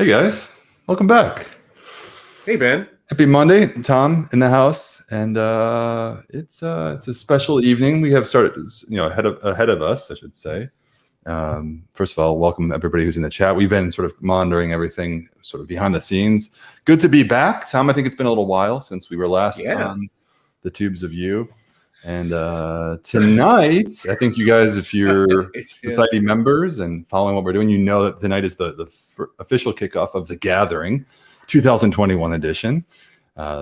Hey guys, welcome back. Hey Ben. Happy Monday, Tom in the house, and it's a special evening. We have started, ahead of us, I should say. First of all, welcome everybody who's in the chat. We've been sort of monitoring everything sort of behind the scenes. Good to be back, Tom. I think it's been a little while since we were last on the tubes of you. And tonight, I think you guys, if you're society members and following what we're doing, you know that tonight is the official kickoff of the Gathering 2021 edition.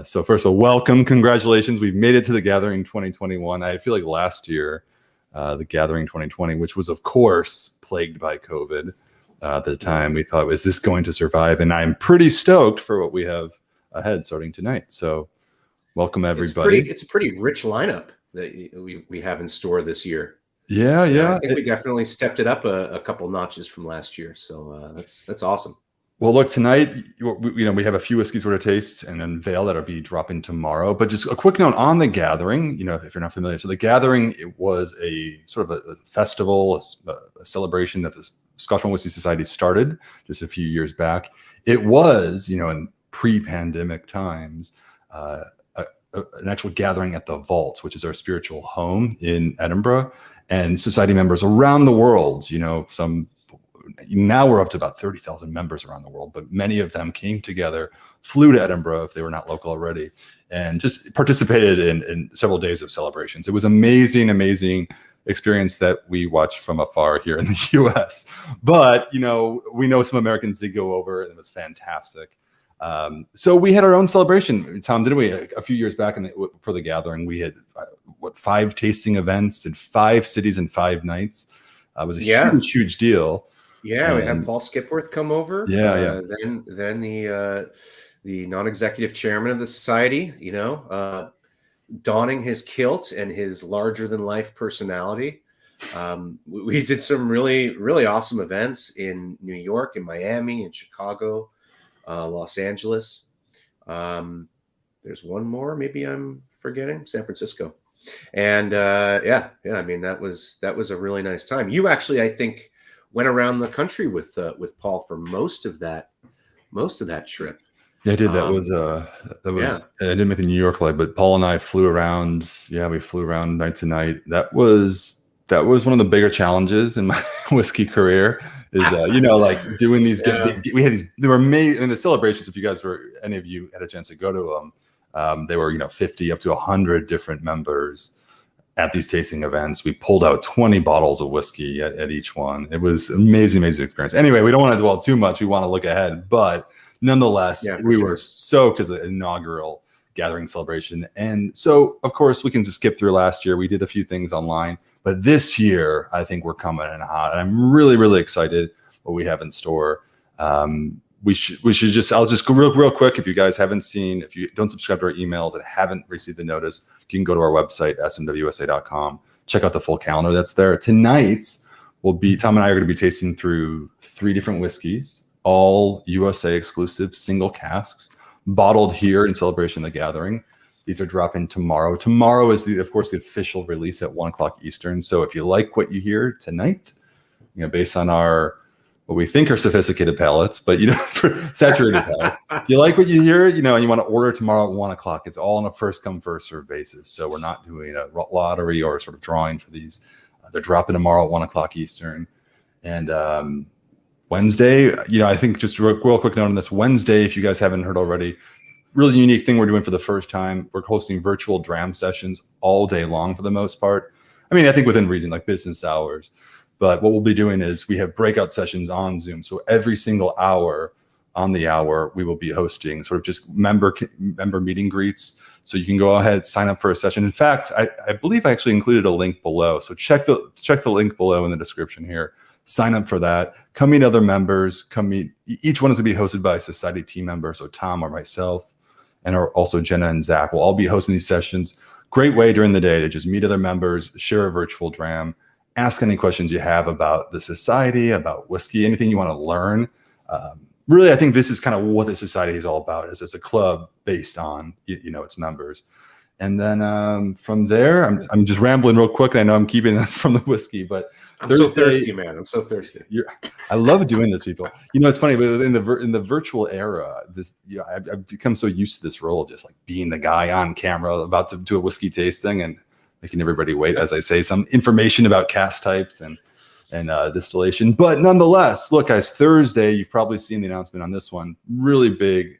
So first of all, welcome, congratulations. We've made it to the Gathering 2021. I feel like last year, the Gathering 2020, which was of course plagued by COVID at the time, we thought, is this going to survive? And I'm pretty stoked for what we have ahead starting tonight. So welcome everybody. It's a pretty rich lineup that we have in store this year. Yeah. I think we definitely stepped it up a couple notches from last year. So that's awesome. Well, look, tonight, we have a few whiskeys we're to taste and unveil that'll be dropping tomorrow. But just a quick note on the Gathering, if you're not familiar. So the Gathering, it was a sort of a festival, a celebration that the Scotch Whisky Society started just a few years back. It was, in pre-pandemic times, an actual gathering at the Vault, which is our spiritual home in Edinburgh, and society members around the world. Now we're up to about 30,000 members around the world, but many of them came together, flew to Edinburgh if they were not local already, and just participated in several days of celebrations. It was amazing experience that we watched from afar here in the US. But, we know some Americans did go over, and it was fantastic. So we had our own celebration, Tom, didn't we? A few years back for the Gathering, we had 5 tasting events in 5 cities in 5 nights. It was a huge deal. Yeah, we had Paul Skipworth come over. Then the non-executive chairman of the society, donning his kilt and his larger-than-life personality. We did some really, really awesome events in New York, in Miami, in Chicago, Los Angeles. There's one more, maybe I'm forgetting, San Francisco. And I mean, that was a really nice time. You actually, I think, went around the country with Paul for most of that trip. Yeah, I did. That was I didn't make the New York flight, but Paul and I flew around. Yeah, we flew around night to night. That was one of the bigger challenges in my whiskey career. Is doing these. We had these. They were made in the celebrations. If any of you had a chance to go to them, they were 50 up to 100 different members at these tasting events. We pulled out 20 bottles of whiskey at each one. It was amazing experience. Anyway, we don't want to dwell too much. We want to look ahead, but nonetheless, we were stoked as an inaugural Gathering celebration. And so, of course, we can just skip through last year. We did a few things online, but this year, I think we're coming in hot. And I'm really, really excited what we have in store. We should just, I'll just go real quick. If you guys haven't seen, if you don't subscribe to our emails and haven't received the notice, you can go to our website, smwsa.com, check out the full calendar that's there. Tonight, Tom and I are going to be tasting through 3 different whiskeys, all USA exclusive single casks, bottled here in celebration of the Gathering. These are dropping tomorrow. Tomorrow is, of course, the official release at 1:00 Eastern. So if you like what you hear tonight, based on what we think are sophisticated palates, but for saturated palates. If you like what you hear, and you want to order tomorrow at 1:00, it's all on a first come, first serve basis. So we're not doing a lottery or sort of drawing for these. They're dropping tomorrow at 1:00 Eastern. And Wednesday, I think just real quick note on this. Wednesday, if you guys haven't heard already, really unique thing we're doing for the first time. We're hosting virtual dram sessions all day long for the most part. I mean, I think within reason, like business hours. But what we'll be doing is we have breakout sessions on Zoom. So every single hour on the hour, we will be hosting sort of just member meet and greets. So you can go ahead, sign up for a session. In fact, I believe I actually included a link below. So check the link below in the description here. Sign up for that. Come meet other members. Each one is going to be hosted by a society team member. So Tom or myself, and also Jenna and Zach will all be hosting these sessions. Great way during the day to just meet other members, share a virtual dram, ask any questions you have about the society, about whiskey, anything you want to learn. Really, I think this is kind of what the society is all about, is it's a club based on its members. And then from there, I'm just rambling real quick. I know I'm keeping that from the whiskey, but I'm so thirsty, man. I'm so thirsty. I love doing this, people. It's funny, but in the virtual era, I've become so used to this role, just like being the guy on camera about to do a whiskey tasting and making everybody wait as I say some information about cask types and distillation. But nonetheless, look, guys, Thursday, you've probably seen the announcement on this one. Really big,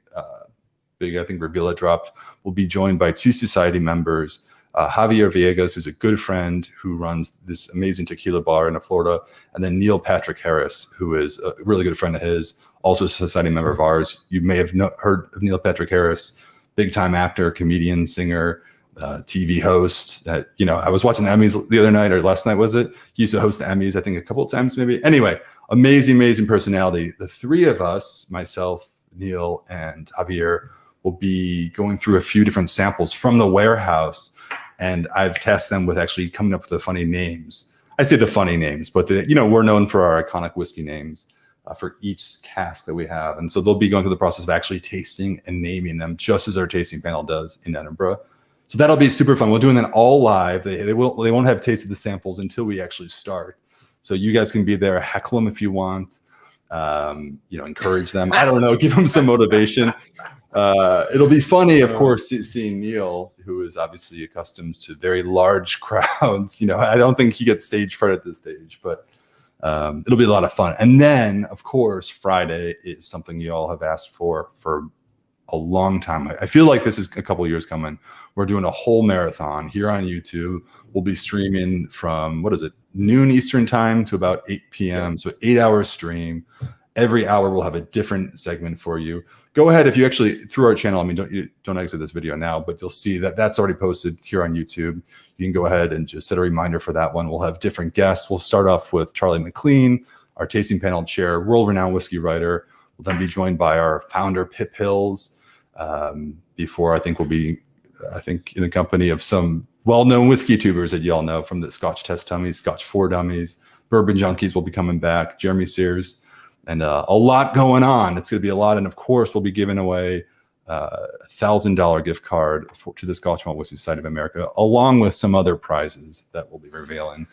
I think, reveal that dropped. We'll be joined by 2 society members. Javier Villegas, who's a good friend who runs this amazing tequila bar in Florida, and then Neil Patrick Harris, who is a really good friend of his, also a society member of ours. You may have heard of Neil Patrick Harris, big-time actor, comedian, singer, TV host. I was watching the Emmys the other night, or last night, was it? He used to host the Emmys, I think, a couple of times maybe. Anyway, amazing personality. The 3 of us, myself, Neil, and Javier, will be going through a few different samples from the warehouse. And I've tasked them with actually coming up with the funny names. I say the funny names, but we're known for our iconic whiskey names for each cask that we have. And so they'll be going through the process of actually tasting and naming them, just as our tasting panel does in Edinburgh. So that'll be super fun. We're doing that all live. They won't have tasted the samples until we actually start. So you guys can be there, heckle them if you want, encourage them. I don't know, give them some motivation. It'll be funny, of course, seeing Neil, who is obviously accustomed to very large crowds. I don't think he gets stage fright at this stage, but it'll be a lot of fun. And then, of course, Friday is something you all have asked for a long time. I feel like this is a couple of years coming. We're doing a whole marathon here on YouTube. We'll be streaming from, noon Eastern time to about 8 p.m. So 8-hour stream. Every hour we'll have a different segment for you. Go ahead, if you actually, through our channel, don't exit this video now, but you'll see that that's already posted here on YouTube. You can go ahead and just set a reminder for that one. We'll have different guests. We'll start off with Charlie McLean, our tasting panel chair, world-renowned whiskey writer. We'll then be joined by our founder, Pip Hills. Before I think we'll be, in the company of some well-known whiskey tubers that you all know from the Scotch Test Dummies, Scotch 4 Dummies, Bourbon Junkies will be coming back, Jeremy Sears, and a lot going on. It's going to be a lot. And of course, we'll be giving away a $1,000 gift card to the Scotch Malt Whisky Society of America, along with some other prizes that we'll be revealing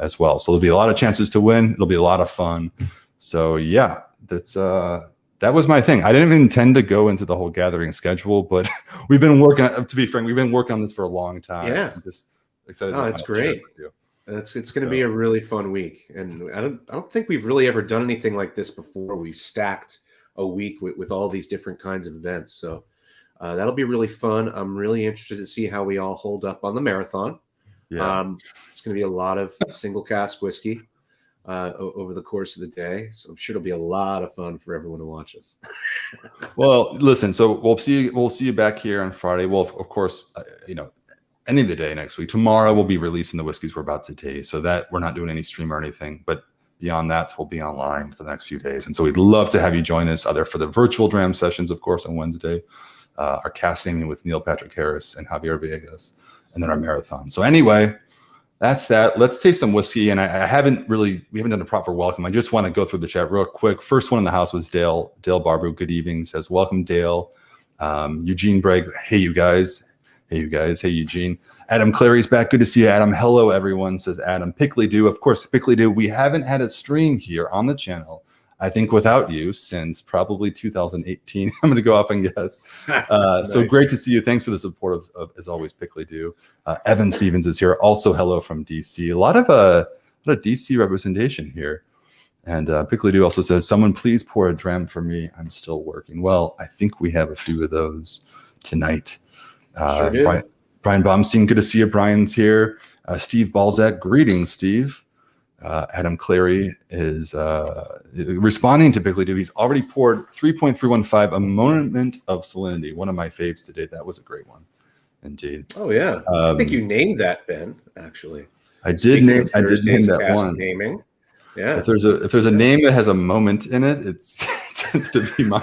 as well. So there'll be a lot of chances to win. It'll be a lot of fun. So yeah, that was my thing. I didn't even intend to go into the whole gathering schedule, but we've been working, to be frank, we've been working on this for a long time. Yeah. I'm just excited. Oh, it's great. It's going to be a really fun week. And I don't think we've really ever done anything like this before. We stacked a week with all these different kinds of events. So that'll be really fun. I'm really interested to see how we all hold up on the marathon. Yeah. It's going to be a lot of single cask whiskey over the course of the day. So I'm sure it'll be a lot of fun for everyone to watch us. Well, listen, so we'll see you back here on Friday. Well, of course, any of the day next week. Tomorrow we'll be releasing the whiskeys we're about to taste, so that we're not doing any stream or anything. But beyond that, we'll be online for the next few days. And so we'd love to have you join us either for the virtual dram sessions, of course, on Wednesday, our cast naming with Neil Patrick Harris and Javier Villegas, and then our marathon. So anyway, that's that. Let's taste some whiskey. And we haven't done a proper welcome. I just want to go through the chat real quick. First one in the house was Dale Barber. Good evening. Says, welcome, Dale. Eugene Bragg. Hey, you guys. Hey, Eugene. Adam Clary's back. Good to see you, Adam. Hello, everyone, says Adam. Pickley Do. Of course, Pickley Do. We haven't had a stream here on the channel, I think, without you since probably 2018. I'm going to go off and guess. Nice. So great to see you. Thanks for the support of as always, Pickley Do. Evan Stevens is here. Also, hello from DC. A lot of DC representation here. And Pickley Do also says, someone please pour a dram for me. I'm still working. Well, I think we have a few of those tonight. Sure, Brian Baumstein, good to see you. Brian's here. Steve Balzac, greetings, Steve. Adam Clary is responding to Pickley Do. He's already poured 3.315, a moment of salinity. One of my faves to date. That was a great one, indeed. Oh yeah, I think you named that, Ben. Actually, I did name that one. Naming. Yeah. If there's a name that has a moment in it, it tends to be my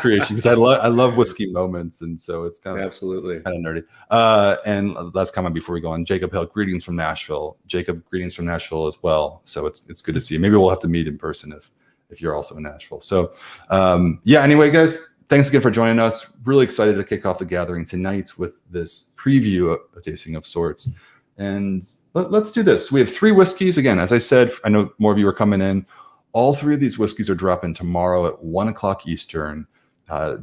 creation, because I love whiskey moments, and so it's kind of absolutely kind of nerdy. And last comment before we go on, Jacob Hill, greetings from Nashville. Jacob, greetings from Nashville as well. So it's good to see you. Maybe we'll have to meet in person if you're also in Nashville. So yeah. Anyway, guys, thanks again for joining us. Really excited to kick off the gathering tonight with this preview, a tasting of sorts. And let's do this. We have 3 whiskeys. Again, as I said, I know more of you are coming in. All 3 of these whiskeys are dropping tomorrow at 1 o'clock Eastern.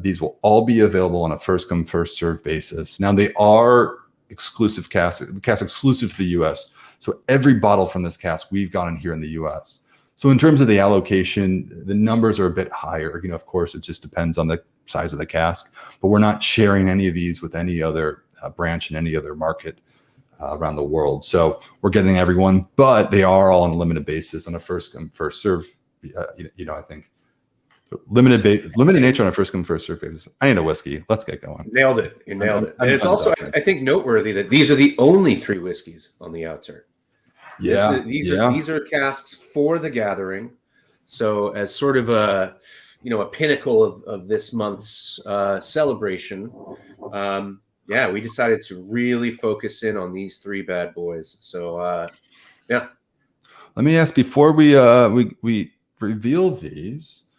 These will all be available on a first come, first serve basis. Now, they are exclusive cask exclusive to the US. So every bottle from this cask we've gotten here in the US. So in terms of the allocation, the numbers are a bit higher. Of course, it just depends on the size of the cask, but we're not sharing any of these with any other branch in any other market around the world. So we're getting everyone, but they are all on a limited basis on a first come, first serve. I think limited nature on a first come, first serve basis. I need a whiskey. Let's get going. Nailed it. You nailed it. And it's also, I think, noteworthy that these are the only 3 whiskeys on the outturn. Yeah, these are casks for the gathering. So as sort of a pinnacle of this month's celebration, we decided to really focus in on these 3 bad boys. So Let me ask, before we reveal these,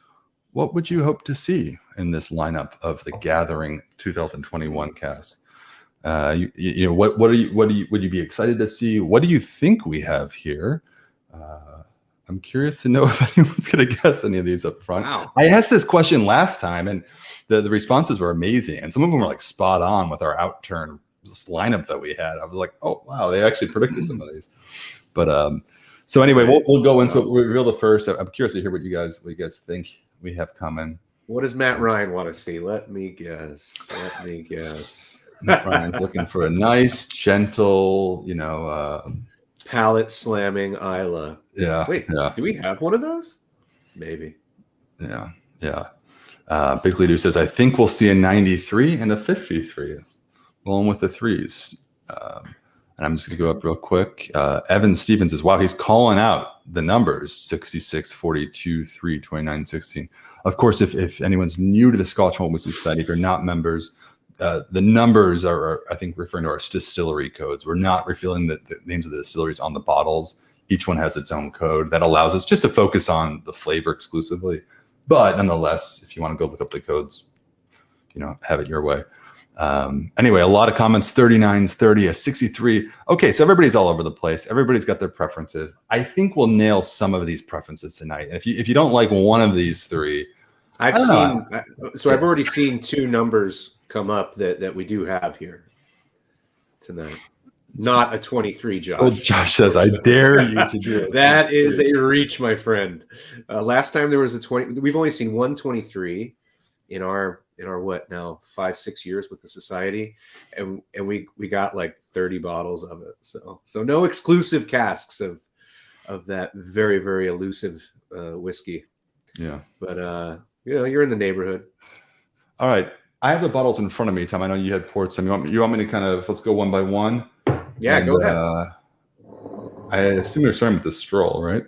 what would you hope to see in this lineup of the Gathering 2021 cask? What would you be excited to see? What do you think we have here? I'm curious to know if anyone's going to guess any of these up front. Wow. I asked this question last time, and the responses were amazing, and some of them were like spot on with our outturn lineup that we had. I was like, oh wow, they actually predicted some of these. But so anyway, we'll go into it. We'll reveal the first. I'm curious to hear what you guys think we have coming. What does Matt Ryan want to see? Let me guess. Matt Ryan's looking for a nice, gentle, palate slamming Isla. Yeah. Wait, do we have one of those? Maybe. Yeah. Big Leader says, I think we'll see a 93 and a 53, along with the 3s. And I'm just going to go up real quick. Evan Stevens says, wow, he's calling out the numbers 66, 42, 3, 29, 16. Of course, if anyone's new to the Scotch Malt Whisky Society, if you're not members, the numbers are, I think, referring to our distillery codes. We're not revealing the names of the distilleries on the bottles. Each one has its own code that allows us just to focus on the flavor exclusively. But nonetheless, if you want to go look up the codes, have it your way. Anyway, a lot of comments, 39s, 30, a 63. Okay, so everybody's all over the place. Everybody's got their preferences. I think we'll nail some of these preferences tonight. And if you don't like one of these 3, I've already seen 2 numbers come up that we do have here tonight. Not a 23, Josh. Oh, Josh says, I dare you to do it. That is a reach, my friend. Last time there was a 20. We've only seen 123 in our what now 5-6 years with the society, and we got like 30 bottles of it. So no exclusive casks of that very, very elusive whiskey. Yeah, but you're in the neighborhood. All right, I have the bottles in front of me, Tom. I know you had ports. You want me to kind of, let's go one by one? Yeah, go ahead. I assume you're starting with the Stroll, right?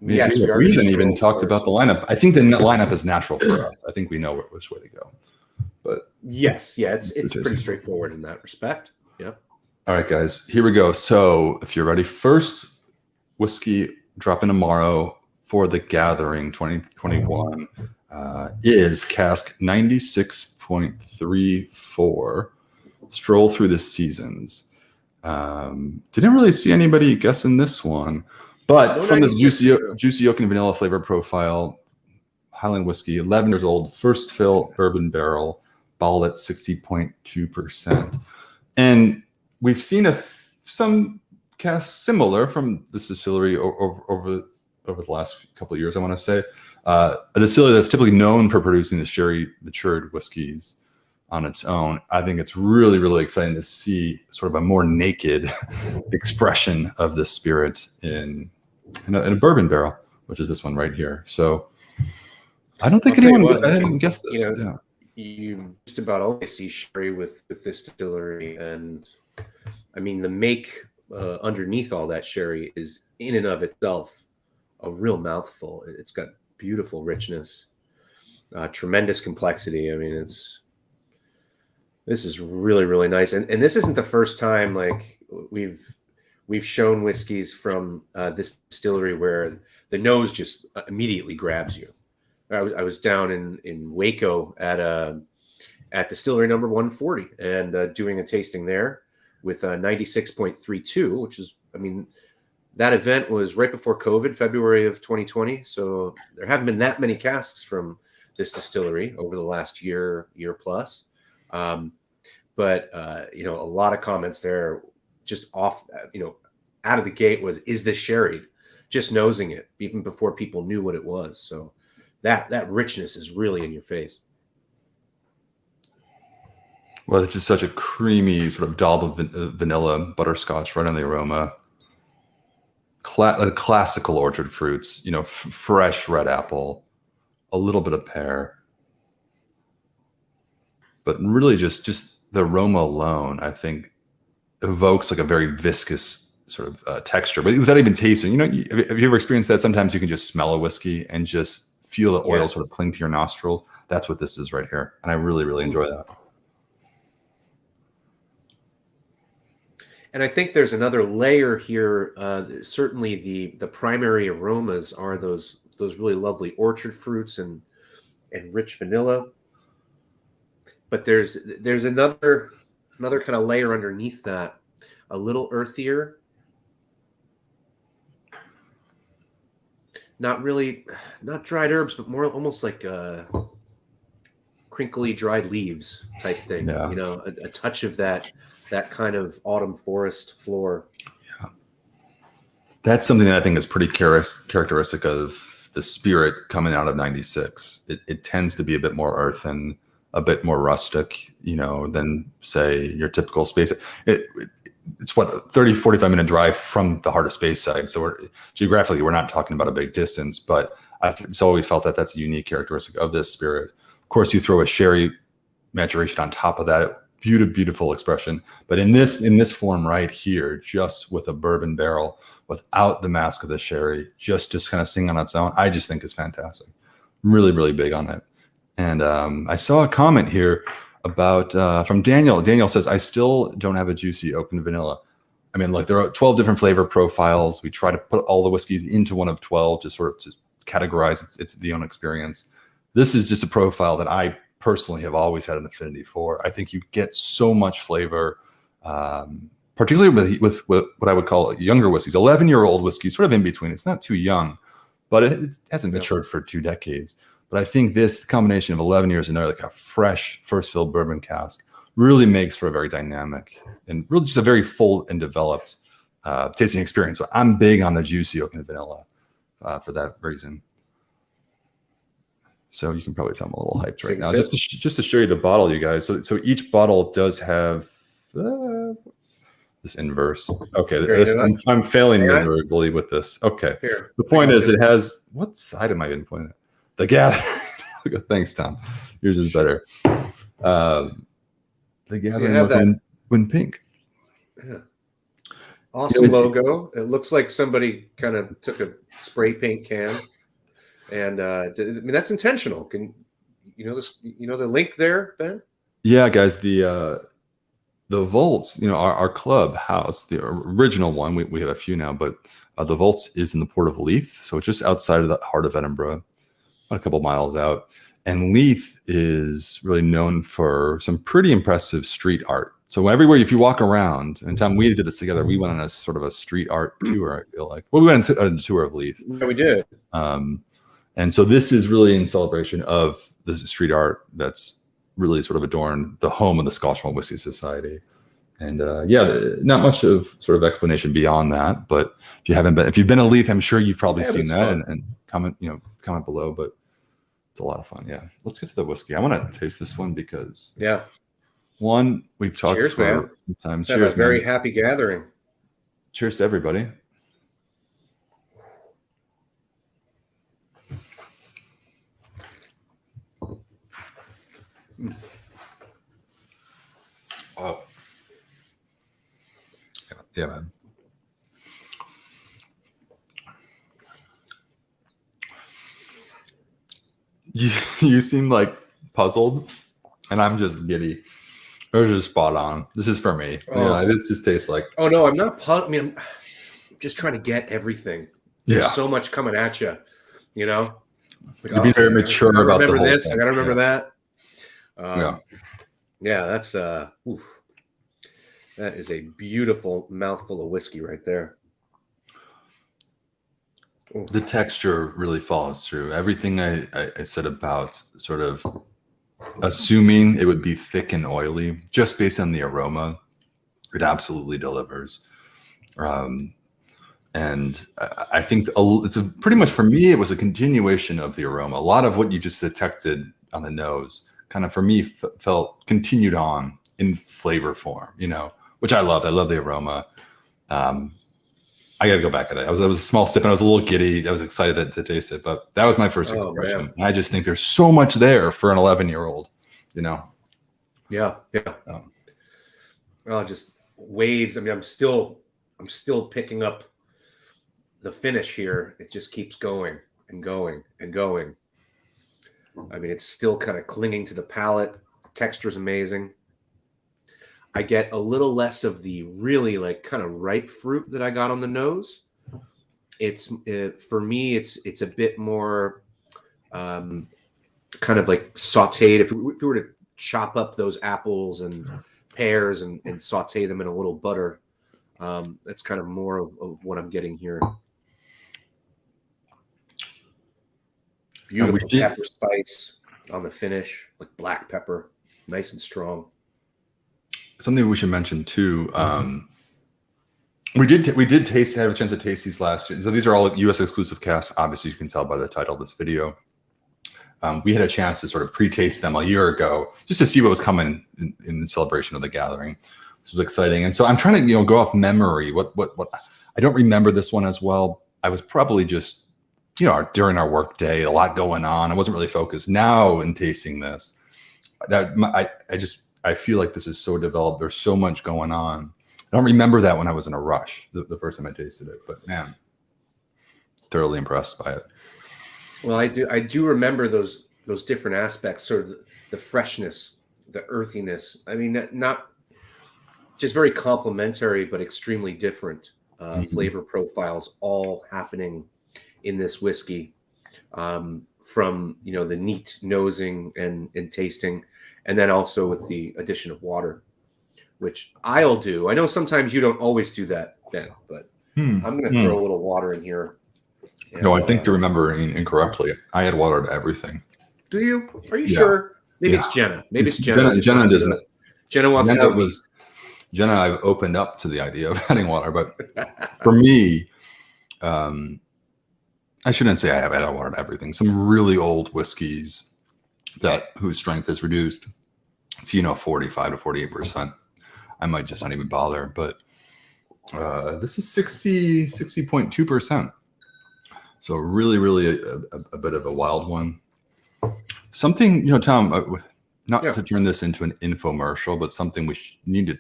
Yes, we haven't even talked about the lineup. I think the lineup is natural for us. I think we know which way to go. But yes, it's pretty straightforward in that respect. Yeah. All right, guys, here we go. So if you're ready, first whiskey dropping tomorrow for the Gathering 2021 is Cask 96.34. Stroll through the seasons. Didn't really see anybody guessing this one. But from the juicy oak and vanilla flavor profile, Highland whiskey, 11 years old, first fill bourbon barrel, bottled at 60.2%. And we've seen some casks similar from this distillery over the last couple of years, I want to say. A distillery that's typically known for producing the sherry matured whiskeys on its own. I think it's really, really exciting to see sort of a more naked expression of the spirit in a bourbon barrel, which is this one right here. So I don't think anyone guessed this. You just about always see sherry with this distillery, and I mean the make underneath all that sherry is in and of itself a real mouthful. It's got beautiful richness, tremendous complexity. I mean, this is really, really nice. And this isn't the first time like we've shown whiskeys from this distillery where the nose just immediately grabs you. I was down in Waco at distillery number 140 and doing a tasting there with 96.32, which is, I mean, that event was right before COVID, February of 2020. So there haven't been that many casks from this distillery over the last year plus. But you know, a lot of comments there just off, you know, out of the gate was, is this sherry? Just nosing it even before people knew what it was. So that richness is really in your face. Well, it's just such a creamy sort of dollop of vanilla, butterscotch right on the aroma. Classical orchard fruits, you know, fresh red apple, a little bit of pear. But really just the aroma alone, I think, evokes like a very viscous sort of texture, but without even tasting. You know, have you ever experienced that? Sometimes you can just smell a whiskey and just feel the oil sort of cling to your nostrils. That's what this is right here. And I really, really enjoy that. And I think there's another layer here. Certainly the primary aromas are those really lovely orchard fruits and rich vanilla. But there's another kind of layer underneath that, a little earthier. Not dried herbs, but more almost like crinkly dried leaves type thing. Yeah. You know, a touch of that kind of autumn forest floor. Yeah. That's something that I think is pretty characteristic of the spirit coming out of 96. It tends to be a bit more earthen, a bit more rustic, you know, than say your typical space. It's what, 30, 45 minute drive from the heart of Speyside. So geographically, we're not talking about a big distance, but it's always felt that that's a unique characteristic of this spirit. Of course, you throw a sherry maturation on top of that, beautiful expression. But in this form right here, just with a bourbon barrel, without the mask of the sherry, just kind of sing on its own, I just think is fantastic. Really, really big on it. And I saw a comment here about from Daniel. Daniel says, I still don't have a juicy open vanilla. I mean, like, there are 12 different flavor profiles. We try to put all the whiskeys into one of 12 to sort of to categorize it's the own experience. This is just a profile that I personally have always had an affinity for. I think you get so much flavor, particularly with what I would call younger whiskeys, 11-year-old whiskey, sort of in between. It's not too young, but it hasn't matured for 2 decades. But I think this combination of 11 years and like a fresh first fill bourbon cask really makes for a very dynamic and really just a very full and developed tasting experience. So I'm big on the juicy oak and vanilla for that reason. So you can probably tell I'm a little hyped right now. Just to show you the bottle, you guys. So each bottle does have this inverse. Okay, I'm failing miserably with this. Okay, here, the point is, it has, what side am I even pointing at? The gathering. Thanks, Tom. Yours is better. The gathering when pink. Yeah. Awesome logo. It looks like somebody kind of took a spray paint can, and I mean, that's intentional. Can you know this? You know the link there, Ben? Yeah, guys. The Vaults, you know, our club house, the original one. We have a few now, but the Vaults is in the Port of Leith, so it's just outside of the heart of Edinburgh, about a couple miles out. And Leith is really known for some pretty impressive street art. So everywhere, if you walk around, and Tom, we did this together. We went on a sort of a street art tour, I feel like. Well, we went on a tour of Leith. Yeah, we did. And so this is really in celebration of the street art that's really sort of adorned the home of the Scotch Malt Whisky Society. And not much of sort of explanation beyond that. But if you've been to Leith, I'm sure you've probably seen that and comment below. But it's a lot of fun. Yeah. Let's get to the whiskey. I want to taste this one because one, we've talked for some time. Cheers, a very happy gathering. Cheers to everybody. Oh. Yeah, man. You seem like puzzled, and I'm just giddy. It was just spot on. This is for me. This just tastes like. Oh no, I'm not puzzled. I mean, I'm just trying to get everything. There's so much coming at you, you know. You're being very mature about the whole this. thing. I gotta remember that. Yeah. Yeah, that's oof. That is a beautiful mouthful of whiskey right there. Oof. The texture really follows through. Everything I said about sort of assuming it would be thick and oily, just based on the aroma, it absolutely delivers. And I think it's pretty much, for me, it was a continuation of the aroma. A lot of what you just detected on the nose kind of, for me, felt continued on in flavor form, which I loved. I love the aroma. I got to go back at it. I was a small sip and I was a little giddy. I was excited to taste it, but that was my first impression. I just think there's so much there for an 11-year-old, Yeah. Just waves. I mean, I'm still picking up the finish here. It just keeps going and going and going. I mean, it's still kind of clinging to the palate. Texture's amazing. I get a little less of the really kind of ripe fruit that I got on the nose. For me, it's a bit more kind of like sauteed. If we were to chop up those apples and pears and saute them in a little butter, that's kind of more of what I'm getting here. Beautiful pepper spice on the finish, like black pepper, nice and strong. Something we should mention too. We did have a chance to taste these last year. So these are all U.S. exclusive casks. Obviously, you can tell by the title of this video. We had a chance to sort of pre-taste them a year ago, just to see what was coming in the celebration of the gathering. This was exciting, and so I'm trying to go off memory. What I don't remember this one as well. I was probably just during our work day, a lot going on. I wasn't really focused. Now in tasting this, I feel like this is so developed. There's so much going on. I don't remember that when I was in a rush the first time I tasted it, but man, thoroughly impressed by it. Well, I do remember those different aspects, sort of the freshness, the earthiness. I mean, not just very complementary, but extremely different flavor profiles all happening in this whiskey, from the neat nosing and tasting, and then also with the addition of water, which I'll do. I know sometimes you don't always do that, Ben, but I'm going to throw a little water in here. And, no, I think you're remembering incorrectly. I add water to everything. Do you? Are you sure? Maybe it's Jenna. Maybe it's Jenna. Jenna doesn't. Jenna wants to help me. Jenna, I've opened up to the idea of adding water, but for me, I shouldn't say I have added water to everything. Some really old whiskeys whose strength is reduced to 45 to 48%. I might just not even bother, but this is 60.2%. So really, really a bit of a wild one. Something, Tom, to turn this into an infomercial, but something we need to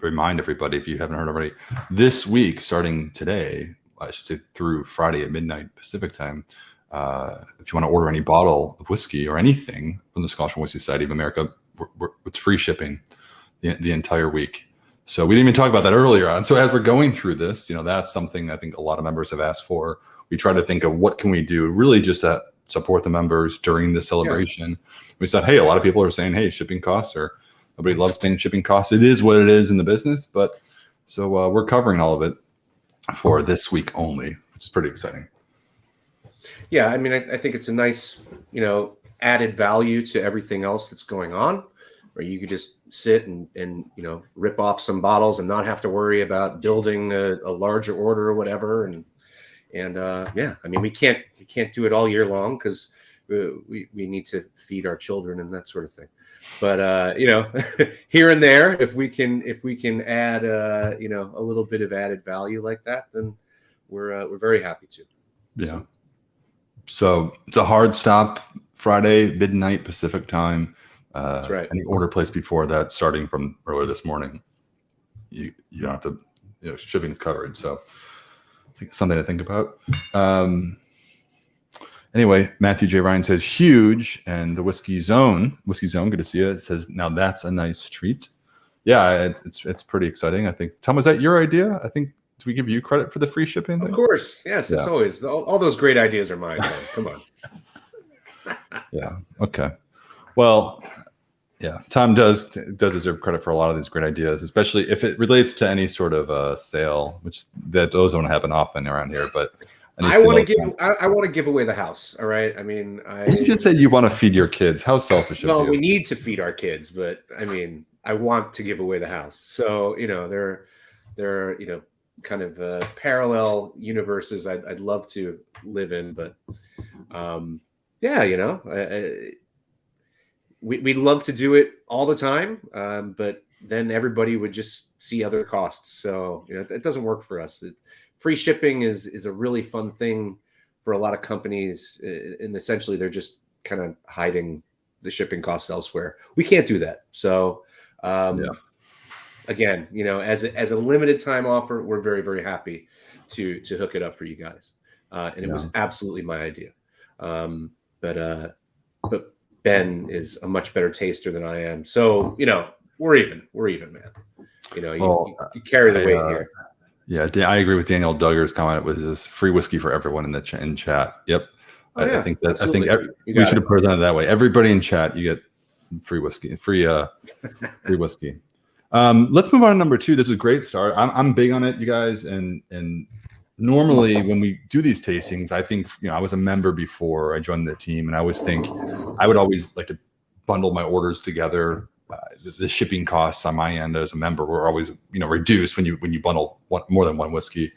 remind everybody, if you haven't heard already, this week, starting today, I should say through Friday at midnight Pacific time, if you want to order any bottle of whiskey or anything from the Scotch Whisky Society of America, it's free shipping the entire week. So we didn't even talk about that earlier on. So as we're going through this, that's something I think a lot of members have asked for. We try to think of what can we do really just to support the members during the celebration. Yeah. We said, hey, a lot of people are saying, hey, shipping costs, or nobody loves paying shipping costs. It is what it is in the business. But so we're covering all of it for this week only, which is pretty exciting. Yeah, I mean, I think it's a nice, added value to everything else that's going on, where you could just sit and rip off some bottles and not have to worry about building a larger order or whatever. And yeah, I mean, we can't do it all year long because we need to feed our children and that sort of thing. But here and there, if we can add a little bit of added value like that, then we're very happy to. Yeah. So it's a hard stop Friday midnight Pacific time. That's right. Any order placed before that, starting from earlier this morning, you don't have to. Shipping is covered. So I think it's something to think about. Anyway, Matthew J. Ryan says huge, and the Whiskey Zone, good to see you. It says, now that's a nice treat. Yeah, it's pretty exciting. I think, Tom, was that your idea? I think, do we give you credit for the free shipping thing? Of course, yes. Yeah. It's always all those great ideas are mine. Come on. Yeah. Okay. Well, yeah, Tom does deserve credit for a lot of these great ideas, especially if it relates to any sort of sale, which those don't happen often around here. But I want to give away the house. All right. I mean, you just said you want to feed your kids. How selfish of you. Well, we need to feed our kids, but I mean, I want to give away the house. So there are kind of parallel universes I'd love to live in, but yeah, we'd love to do it all the time, but then everybody would just see other costs. So it doesn't work for us. Free shipping is a really fun thing for a lot of companies, and essentially they're just kind of hiding the shipping costs elsewhere. We can't do that. So again, as a limited time offer, we're very, very happy to hook it up for you guys. And it was absolutely my idea. But Ben is a much better taster than I am. So, we're even, man. You carry the weight here. Yeah, I agree with Daniel Duggar's comment. It was this free whiskey for everyone in the in chat. Yep. I think we should have presented it that way. Everybody in chat, you get free whiskey, free whiskey. Let's move on to number 2. This is a great start. I'm big on it, you guys. And normally when we do these tastings, I think, I was a member before I joined the team, and I always think I would always like to bundle my orders together. The shipping costs on my end as a member were always, reduced when you bundle more than one whiskey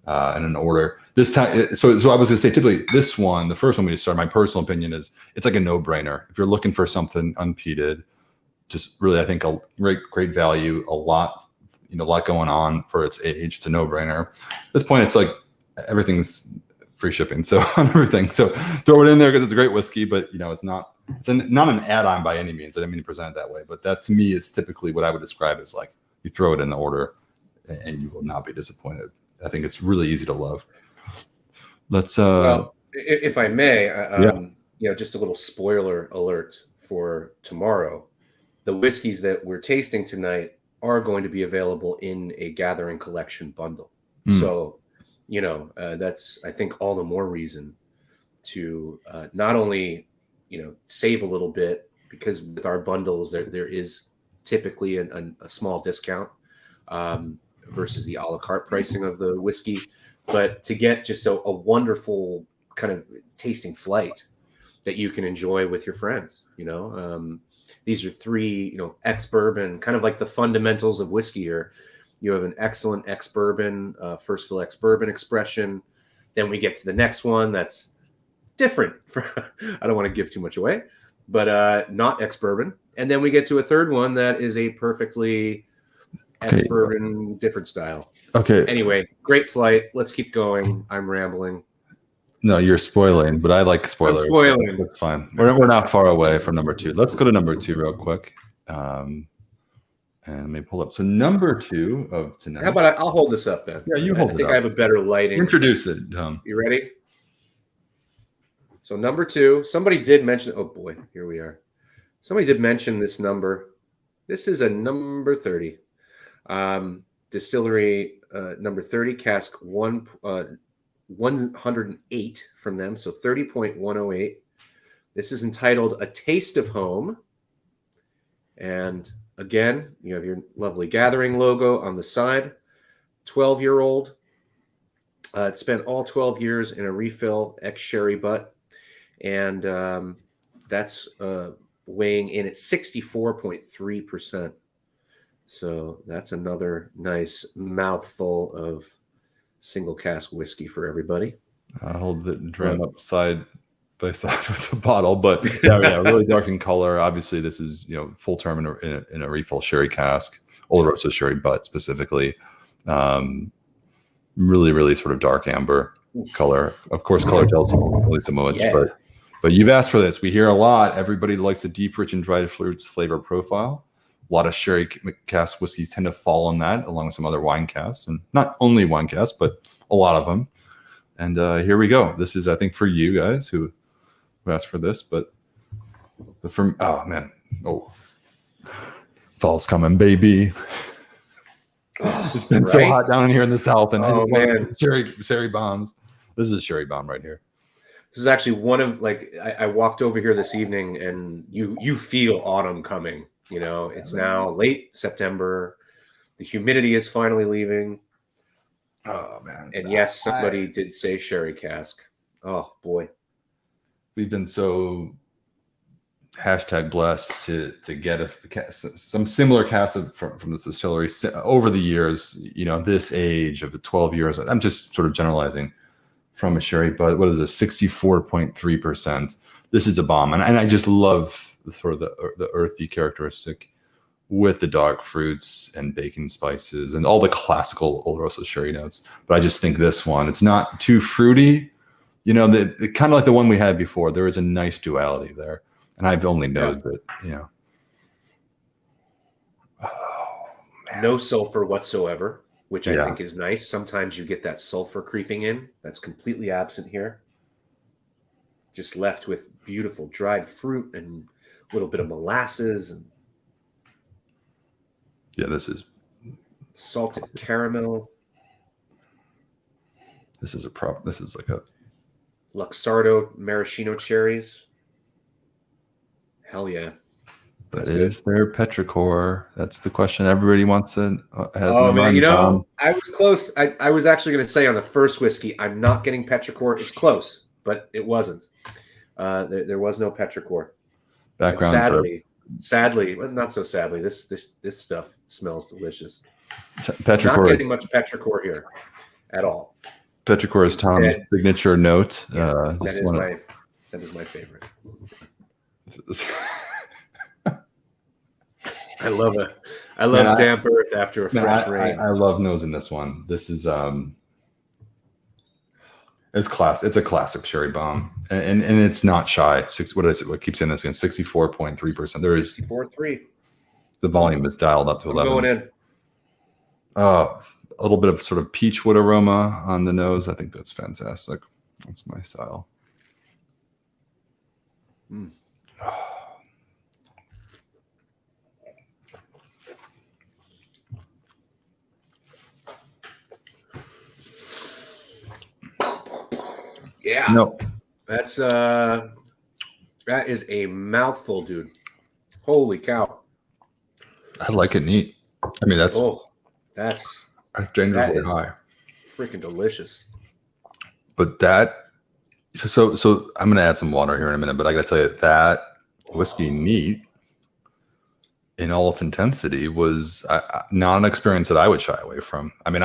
in an order. This time, so I was going to say, typically this one, the first one we just started, my personal opinion is it's like a no-brainer. If you're looking for something unpeated, just really, I think a great value, a lot going on for its age. It's a no-brainer. At this point, it's like everything's free shipping, so on everything. So throw it in there because it's a great whiskey, but it's not an add-on by any means. I didn't mean to present it that way, but that to me is typically what I would describe as like you throw it in the order and you will not be disappointed. I think it's really easy to love. Let's well, if I may, just a little spoiler alert for tomorrow. The whiskeys that we're tasting tonight are going to be available in a Gathering Collection bundle. So, that's, I think, all the more reason to not only, save a little bit, because with our bundles, there is typically a small discount versus the a la carte pricing of the whiskey, but to get just a wonderful kind of tasting flight that you can enjoy with your friends. These are 3, ex-bourbon, kind of like the fundamentals of whiskey here. You have an excellent ex-bourbon, first fill ex-bourbon expression. Then we get to the next one that's different. I don't want to give too much away, but not ex-bourbon. And then we get to a third one that is a perfectly ex-bourbon, different style. Okay. Anyway, great flight. Let's keep going. I'm rambling. No, you're spoiling, but I like spoilers. I'm spoiling. That's fine. We're not far away from number 2. Let's go to number 2 real quick. And let me pull up. So number 2 of tonight. How about I'll hold this up then? Yeah, you hold it up. I think I have a better lighting. Introduce it, Tom. You ready? So number 2, somebody did mention, oh boy, here we are. Somebody did mention this number. This is a number 30. Distillery number 30, cask 108 from them, so 30.108. This is entitled A Taste of Home. And again, you have your lovely Gathering logo on the side. 12-year-old. It spent all 12 years in a refill ex-sherry butt. And that's weighing in at 64.3%. So that's another nice mouthful of single cask whiskey for everybody. I'll hold the drum up side by side with the bottle, but yeah, really dark in color. Obviously, this is full term in a refill sherry cask, Oloroso sherry butt specifically. Really, really sort of dark amber color. Of course, color tells only so much, but you've asked for this. We hear a lot. Everybody likes a deep, rich, and dried fruits flavor profile. A lot of sherry cask whiskeys tend to fall on that, along with some other wine casks, and not only wine casks, but a lot of them. And here we go. This is, I think, for you guys who asked for this, but from fall's coming, baby. It's been so hot down here in the South, and I just want sherry bombs. This is a sherry bomb right here. This is actually one of like I walked over here this evening, and you feel autumn coming. You know, it's now late September. The humidity is finally leaving. Oh man! And yes, somebody did say sherry cask. Oh boy, we've been so #blessed to get some similar casks from this distillery over the years. You know, this age of the 12 years. I'm just sort of generalizing from a sherry, but what is it? 64.3%. This is a bomb, and I just love sort of the earthy characteristic with the dark fruits and baking spices and all the classical Oloroso sherry notes. But I just think this one, it's not too fruity. You know, the kind of like the one we had before. There is a nice duality there, and I've only nosed it. You know, no sulfur whatsoever, which I think is nice. Sometimes you get that sulfur creeping in. That's completely absent here. Just left with beautiful dried fruit and a little bit of molasses and this is salted caramel. This is like a Luxardo maraschino cherries. Hell yeah. But is there petrichor? That's the question everybody wants to has. Oh man, you know, I was close. I was actually going to say on the first whiskey, I'm not getting petrichor. It's close, but it wasn't. There was no petrichor. Background. Sadly, well, not so sadly. This stuff smells delicious. Petrichor. Not getting much petrichor here at all. Petrichor is Tom's signature note. That is my favorite. I love damp earth after a fresh rain. I love nosing this one. This is it's class. It's a classic sherry bomb, and it's not shy. What keeps saying this again? 64.3%. There is 64.3. The volume is dialed up to 11. Going in. A little bit of sort of peachwood aroma on the nose. I think that's fantastic. That's my style. Mm. Yeah. No. That is a mouthful, dude. Holy cow. I like it neat. I mean, that's dangerously high. Freaking delicious. But so I'm going to add some water here in a minute, but I got to tell you that whiskey neat in all its intensity was not an experience that I would shy away from. I mean,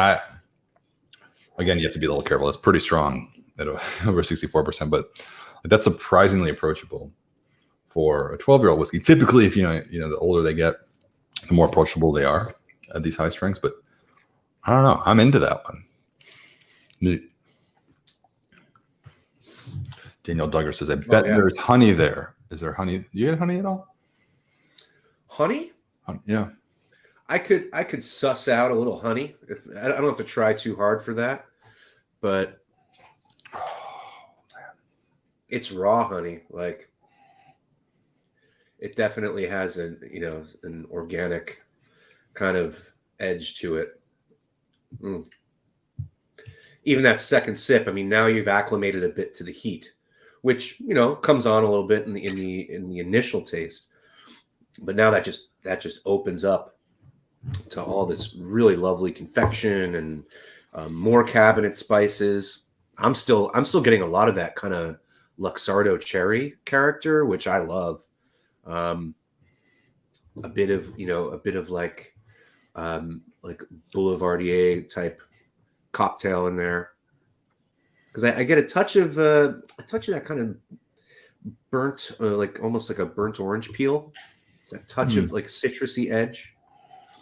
again, you have to be a little careful. It's pretty strong at over 64%, but that's surprisingly approachable for a 12-year-old whiskey. Typically, if you know, the older they get, the more approachable they are at these high strengths. But I don't know. I'm into that one. Daniel Duggar says, "I bet there's honey there. Is there honey? Do you get honey at all? Honey? Yeah. I could suss out a little honey. If I don't have to try too hard for that, but it's raw honey. Like it definitely has an organic kind of edge to it. Mm. Even that second sip, I mean, now you've acclimated a bit to the heat, which comes on a little bit in the initial taste, but now that just opens up to all this really lovely confection and more cabinet spices. I'm still getting a lot of that kind of Luxardo cherry character, which I love. A bit of like Boulevardier type cocktail in there, because I get a touch of that kind of burnt, like almost like a burnt orange peel. That touch of like citrusy edge.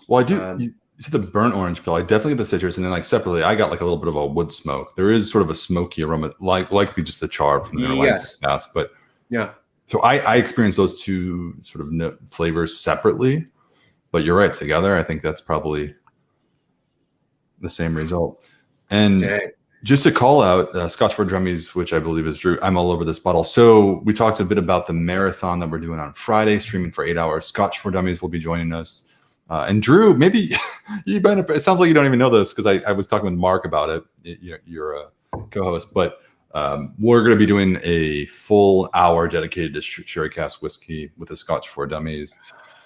Well, I do. You see the burnt orange peel. I definitely get the citrus, and then like separately, I got like a little bit of a wood smoke. There is sort of a smoky aroma, likely just the char from the Cask. But yeah. So I experienced those two sort of flavors separately, but you're right. Together, I think that's probably the same result. And just to call out Scotch for Drummies, which I believe is Drew. I'm all over this bottle. So we talked a bit about the marathon that we're doing on Friday, streaming for 8 hours. Scotch for Dummies will be joining us. And Drew, maybe it sounds like you don't even know this because I was talking with Mark about it, your co-host. But We're going to be doing a full hour dedicated to sherry cask whiskey with a Scotch for Dummies.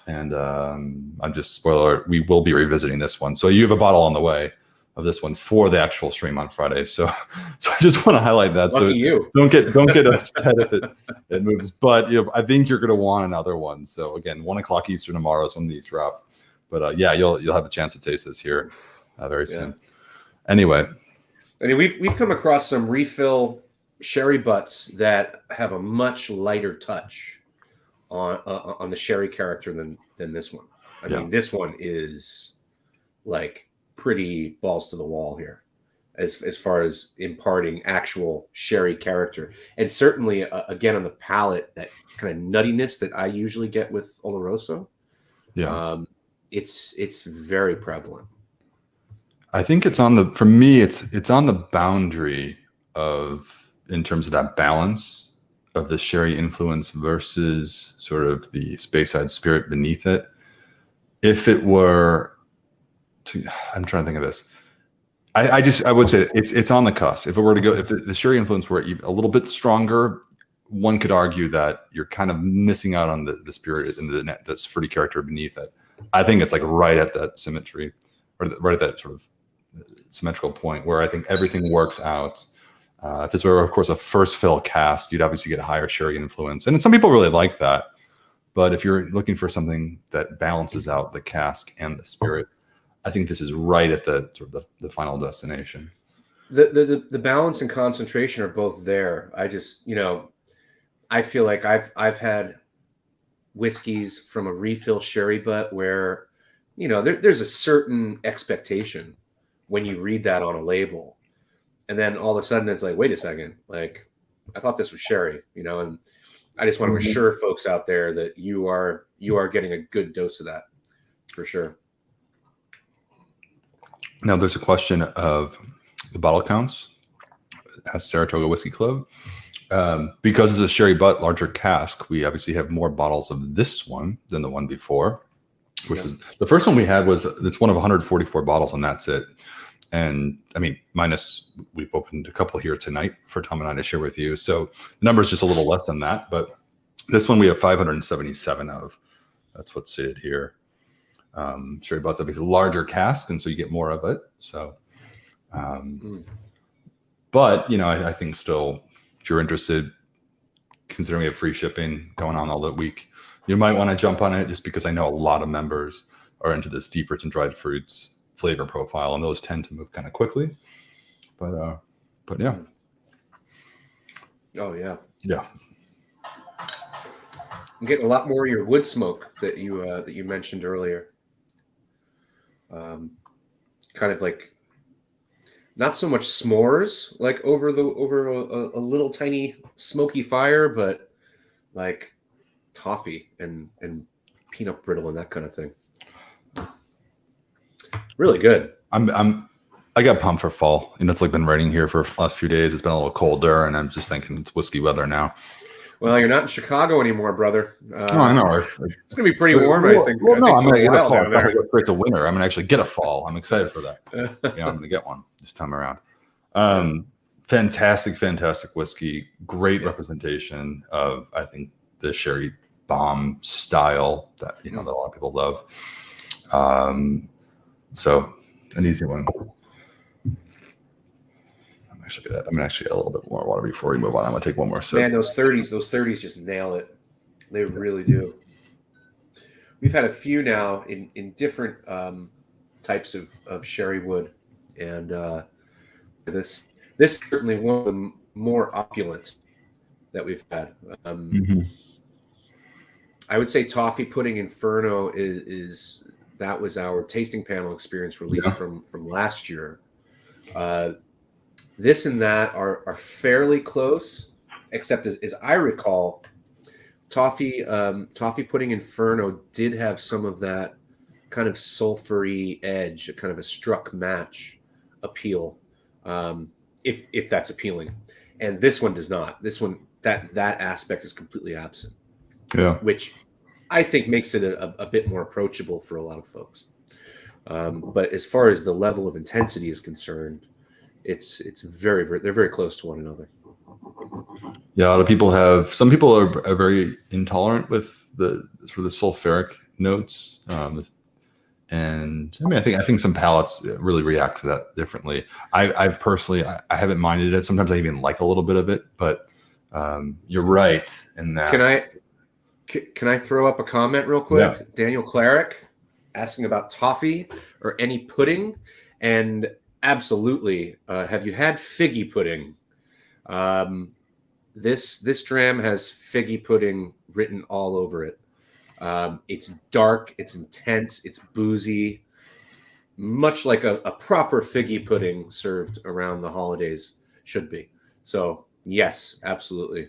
And I'm just spoiler alert, we will be revisiting this one. So you have a bottle on the way of this one for the actual stream on Friday. So I just want to highlight that. Lucky so you. don't get upset if it moves. But I think you're going to want another one. So again, 1:00 Eastern tomorrow is when these drop. But you'll have a chance to taste this here very soon. Anyway, I mean, we've come across some refill sherry butts that have a much lighter touch on the sherry character than this one. I mean, this one is like pretty balls to the wall here, as far as imparting actual sherry character, and certainly again on the palate, that kind of nuttiness that I usually get with Oloroso. It's very prevalent. I think it's on for me, it's on the boundary of, in terms of that balance of the sherry influence versus sort of the Speyside spirit beneath it. If it were I'm trying to think of this. I would say it's on the cusp. If it were to go, if the sherry influence were a little bit stronger, one could argue that you're kind of missing out on the spirit and the fruity character beneath it. I think it's like right at that symmetry, or right at that sort of symmetrical point where I think everything works out. If this were, of course, a first fill cask, you'd obviously get a higher sherry influence. And some people really like that. But if you're looking for something that balances out the cask and the spirit, I think this is right at the sort of the final destination. The balance and concentration are both there. I just, I feel like I've had whiskeys from a refill sherry butt where, there's a certain expectation when you read that on a label. And then all of a sudden it's like, wait a second, like I thought this was sherry, and I just want to assure folks out there that you are getting a good dose of that for sure. Now there's a question of the bottle counts at Saratoga Whiskey Club. Because it's a sherry butt, larger cask, we obviously have more bottles of this one than the one before, which was the first one we had it's one of 144 bottles, and that's it. And I mean, minus we've opened a couple here tonight for Tom and I to share with you. So the number is just a little less than that. But this one we have 577 of. That's what's stated here. Sherry butt's obviously a larger cask, and so you get more of it. So, but I think still, if you're interested, considering we have free shipping going on all that week, you might want to jump on it, just because I know a lot of members are into this deep rich and dried fruits flavor profile, and those tend to move kind of quickly. But yeah. Oh yeah. Yeah. I'm getting a lot more of your wood smoke that you mentioned earlier. Kind of like not so much s'mores, like over a little tiny smoky fire, but like toffee and peanut brittle and that kind of thing. Really good. I got pumped for fall, and it's like been raining here for the last few days. It's been a little colder, and I'm just thinking it's whiskey weather now. Well, you're not in Chicago anymore, brother. No, I know. It's going to be pretty warm, I think. Well, no, I'm going to get a fall. It's not like it's a winter. I'm going to actually get a fall. I'm excited for that. I'm going to get one this time around. Fantastic whiskey. Great representation of, I think, the sherry bomb style that that a lot of people love. So an easy one. I'm gonna actually get a little bit more water before we move on. I'm gonna take one more sip. Man, those 30s just nail it. They really do. We've had a few now in different types of sherry wood, and this is certainly one of the more opulent that we've had. I would say Toffee Pudding Inferno is that was our tasting panel experience release from last year. This and that are fairly close, except as I recall, Toffee Pudding Inferno did have some of that kind of sulfury edge, kind of a struck match appeal, if that's appealing. And this one does not. This one, that aspect is completely absent. Yeah, which I think makes it a bit more approachable for a lot of folks. But as far as the level of intensity is concerned, it's very, very, they're very close to one another. Yeah, a lot of people have. Some people are very intolerant with the sort of the sulfuric notes, and I mean, I think some palates really react to that differently. I've personally, I haven't minded it. Sometimes I even like a little bit of it, but you're right in that. Can I throw up a comment real quick? Yeah. Daniel Clarick asking about toffee or any pudding, and absolutely, have you had figgy pudding? This dram has figgy pudding written all over it. It's dark, it's intense, it's boozy, much like a proper figgy pudding served around the holidays should be. So yes, absolutely,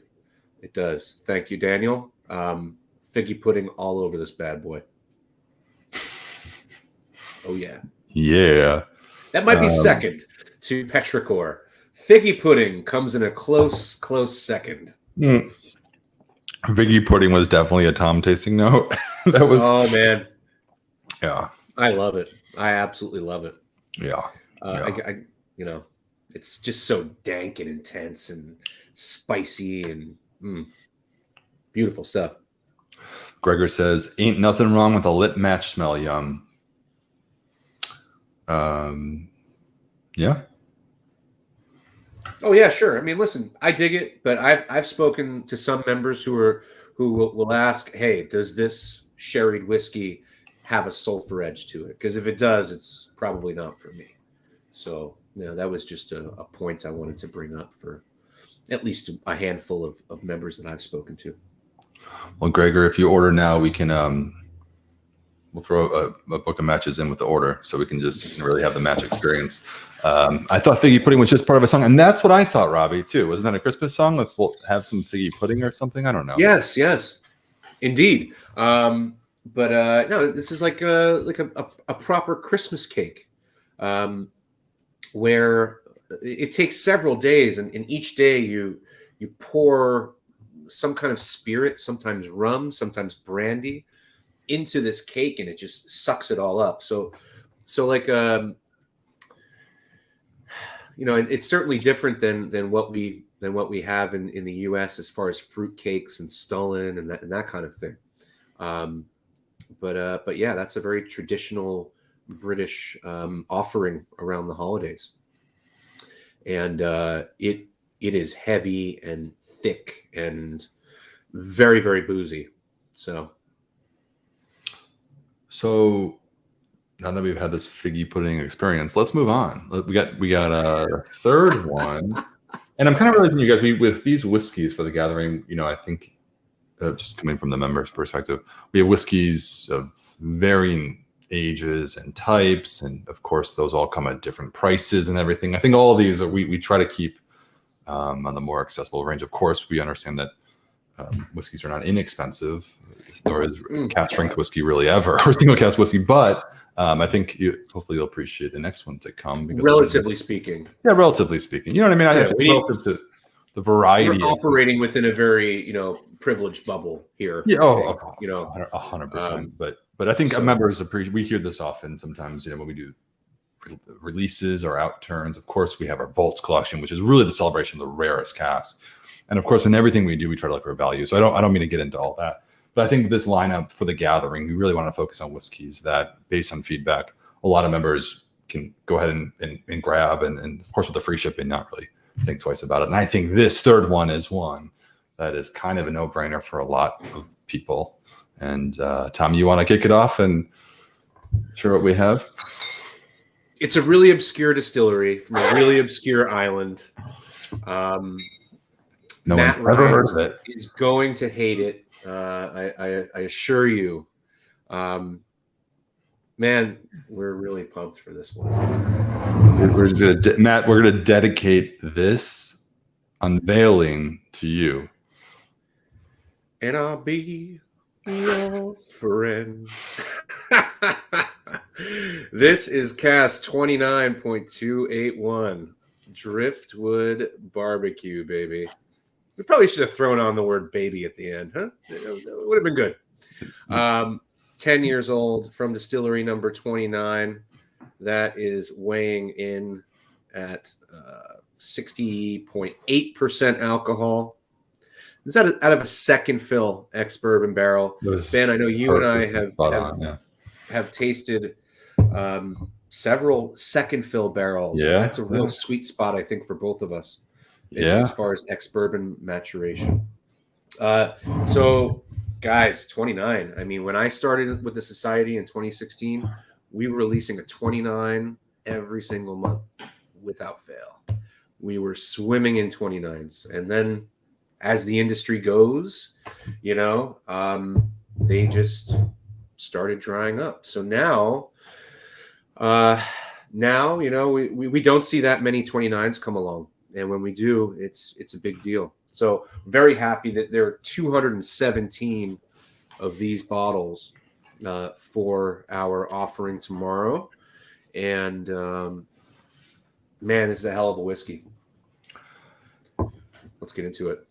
it does. Thank you, Daniel. Figgy pudding all over this bad boy. Oh yeah. Yeah. That might be second to petrichor. Figgy pudding comes in a close second. Figgy pudding was definitely a Tom tasting note. That was. Oh man. Yeah. I love it. I absolutely love it. Yeah. I it's just so dank and intense and spicy and beautiful stuff. Gregor says, "Ain't nothing wrong with a lit match smell, yum." Yeah. Oh yeah, sure. I mean, listen, I dig it, but I've spoken to some members who will ask, "Hey, does this sherried whiskey have a sulfur edge to it? Because if it does, it's probably not for me." So, that was just a point I wanted to bring up for at least a handful of members that I've spoken to. Well, Gregor, if you order now, we can we'll throw a book of matches in with the order, so we can just really have the match experience. I thought figgy pudding was just part of a song, and that's what I thought, Robbie, too. Wasn't that a Christmas song with "We'll have some figgy pudding" or something? I don't know. Yes, indeed. But no, this is like a proper Christmas cake, where it takes several days, and each day you pour some kind of spirit, sometimes rum, sometimes brandy, into this cake, and it just sucks it all up. So like it's certainly different than what we have in the U.S. as far as fruit cakes and Stollen and that kind of thing. But yeah, that's a very traditional British offering around the holidays, and it is heavy and thick and very, very boozy. So now that we've had this figgy pudding experience, let's move on. We got a third one, and I'm kind of realizing, you guys, with these whiskeys for the gathering, I think just coming from the members' perspective, we have whiskeys of varying ages and types, and of course those all come at different prices and everything. I think all of these we try to keep on the more accessible range. Of course, we understand that whiskeys are not inexpensive, nor is cask strength whiskey really ever, or single cask whiskey. But I think hopefully you'll appreciate the next one to come. Because relatively speaking. Yeah, relatively speking. You know what I mean? I think relative to the variety. We're operating within a very, privileged bubble here. Yeah, 100%. But I think members appreciate. We hear this often sometimes, when we do releases or outturns. Of course, we have our Vaults collection, which is really the celebration of the rarest casks. And of course, in everything we do, we try to look for value. So I don't mean to get into all that. But I think this lineup for the gathering, we really want to focus on whiskeys that, based on feedback, a lot of members can go ahead and grab. And of course, with the free shipping, not really think twice about it. And I think this third one is one that is kind of a no-brainer for a lot of people. And Tom, you want to kick it off and share what we have? It's a really obscure distillery from a really obscure island. No one's ever heard of it. Is going to hate it. I assure you. Man, we're really pumped for this one. We're going to dedicate this unveiling to you. And I'll be your friend. This is Cask 29.281 Driftwood Barbecue, baby. We probably should have thrown on the word baby at the end, huh? It would have been good. 10 years old from distillery number 29. That is weighing in at 60.8% alcohol. It's out of a second fill ex-bourbon barrel. Ben, I know you and I have tasted several second fill barrels. Yeah, that's a real sweet spot, I think, for both of us. As far as ex-bourbon maturation. So, guys, 29. I mean, when I started with the society in 2016, we were releasing a 29 every single month without fail. We were swimming in 29s, and then as the industry goes, they just started drying up. So now we don't see that many 29s come along, and when we do, it's a big deal. So very happy that there are 217 of these bottles for our offering tomorrow, and man, this is a hell of a whiskey. Let's get into it.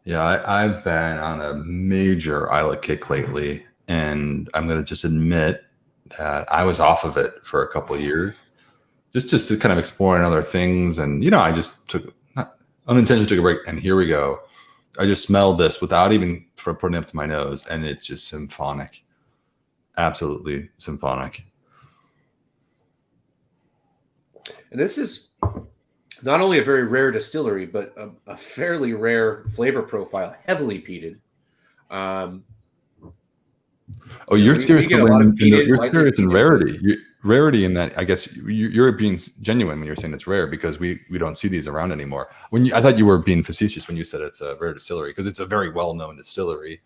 Yeah, I've been on a major Isla kick lately, and I'm going to just admit that I was off of it for a couple of years, just to kind of exploring other things. And, I just unintentionally took a break, and here we go. I just smelled this without even putting it up to my nose, and it's just symphonic. Absolutely symphonic. And this is not only a very rare distillery, but a fairly rare flavor profile, heavily peated. You're serious in rarity. Rarity in that, I guess you're being genuine when you're saying it's rare, because we don't see these around anymore. I thought you were being facetious when you said it's a rare distillery, because it's a very well-known distillery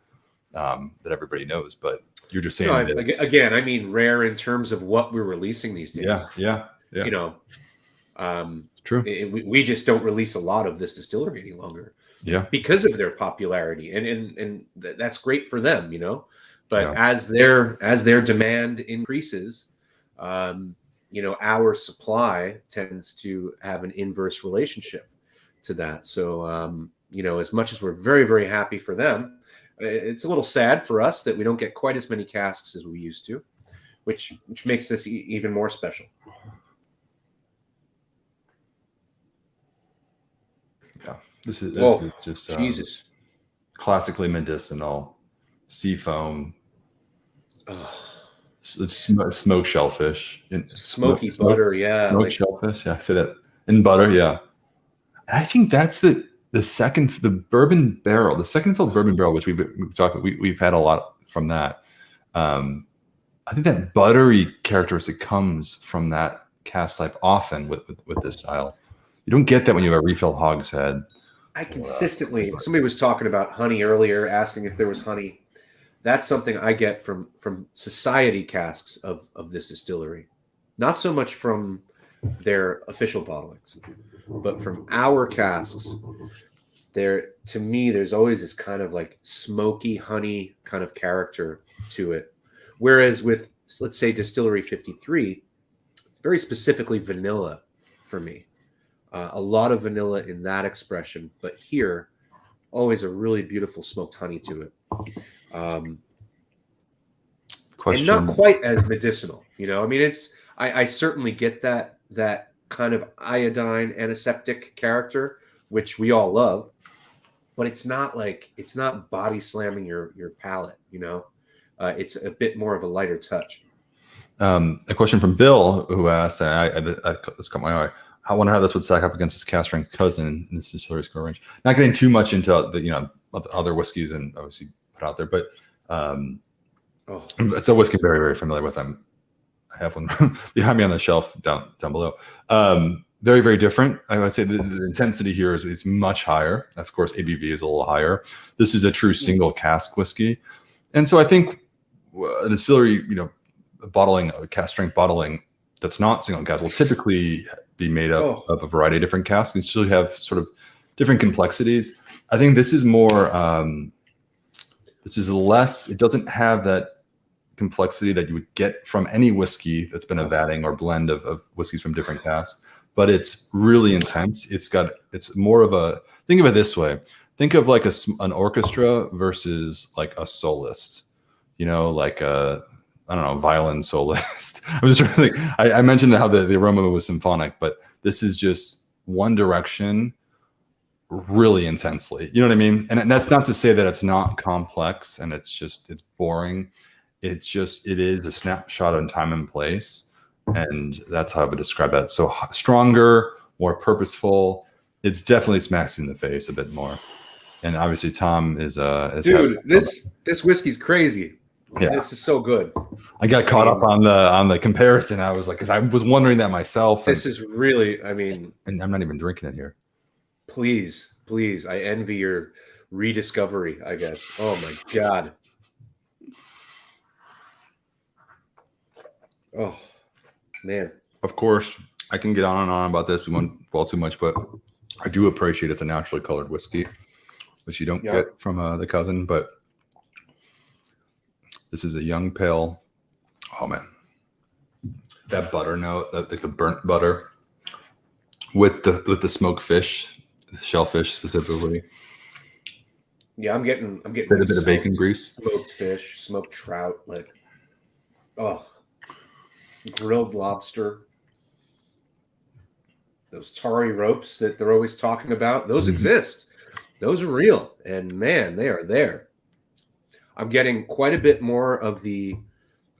that everybody knows. But you're just saying again, I mean rare in terms of what we're releasing these days. Yeah. True. We just don't release a lot of this distillery any longer. Yeah. Because of their popularity, and that's great for them, But as their demand increases, our supply tends to have an inverse relationship to that. So, as much as we're very, very happy for them, it's a little sad for us that we don't get quite as many casks as we used to, which makes this even more special. This is just Jesus. Classically medicinal, seafoam, smoked shellfish, smoky butter, smoked shellfish. Yeah, I say that in butter. Yeah, I think that's the second bourbon barrel, the second filled bourbon barrel, which we've had a lot from that. I think that buttery characteristic comes from that cask type often with this style. You don't get that when you have a refill hogshead. I consistently, somebody was talking about honey earlier, asking if there was honey. That's something I get from society casks of this distillery. Not so much from their official bottlings, but from our casks. To me, there's always this kind of like smoky honey kind of character to it. Whereas with, let's say, Distillery 53, it's very specifically vanilla for me. A lot of vanilla in that expression, but here, always a really beautiful smoked honey to it. And not quite as medicinal, I mean, I certainly get that kind of iodine antiseptic character, which we all love, but it's not body slamming your palate, it's a bit more of a lighter touch. A question from Bill, who asked, this caught my eye. I wonder how this would stack up against his cask strength cousin in this distillery's core range. Not getting too much into the other whiskeys and obviously put out there, but it's a whiskey I'm very, very familiar with. I have one behind me on the shelf down below. Very, very different. I would say the intensity here is much higher. Of course, ABV is a little higher. This is a true single cask whiskey, and so I think a distillery, bottling a cask strength bottling that's not single cask will typically be made up of a variety of different casks and still have sort of different complexities. I think this is more, this is less, it doesn't have that complexity that you would get from any whiskey that's been a vatting or blend of whiskeys from different casks, but it's really intense. It's more of a, think of it this way. Think of like an orchestra versus like a soloist, like I don't know, violin soloist. I'm just trying to think. I mentioned how the aroma was symphonic, but this is just one direction really intensely. You know what I mean? And that's not to say that it's not complex and it's boring. It is a snapshot in time and place. And that's how I would describe that. So stronger, more purposeful. It's definitely smacks you in the face a bit more. And obviously Tom is dude, this whiskey's crazy. Yeah. This is so good. I got caught up on the comparison. I was like, because I was wondering that myself. This is really, I mean, and I'm not even drinking it here. Please, I envy your rediscovery, I guess. Oh my God. Oh man. Of course, I can get on and on about this. We won't dwell too much, but I do appreciate it's a naturally colored whiskey, which you don't get from the cousin. But this is a young pale. Oh man, that butter note, like the burnt butter, with the smoked fish, shellfish specifically. Yeah, I'm getting a bit of bacon grease, smoked fish, smoked trout, like grilled lobster. Those tarry ropes that they're always talking about, those exist. Those are real, and man, they are there. I'm getting quite a bit more of the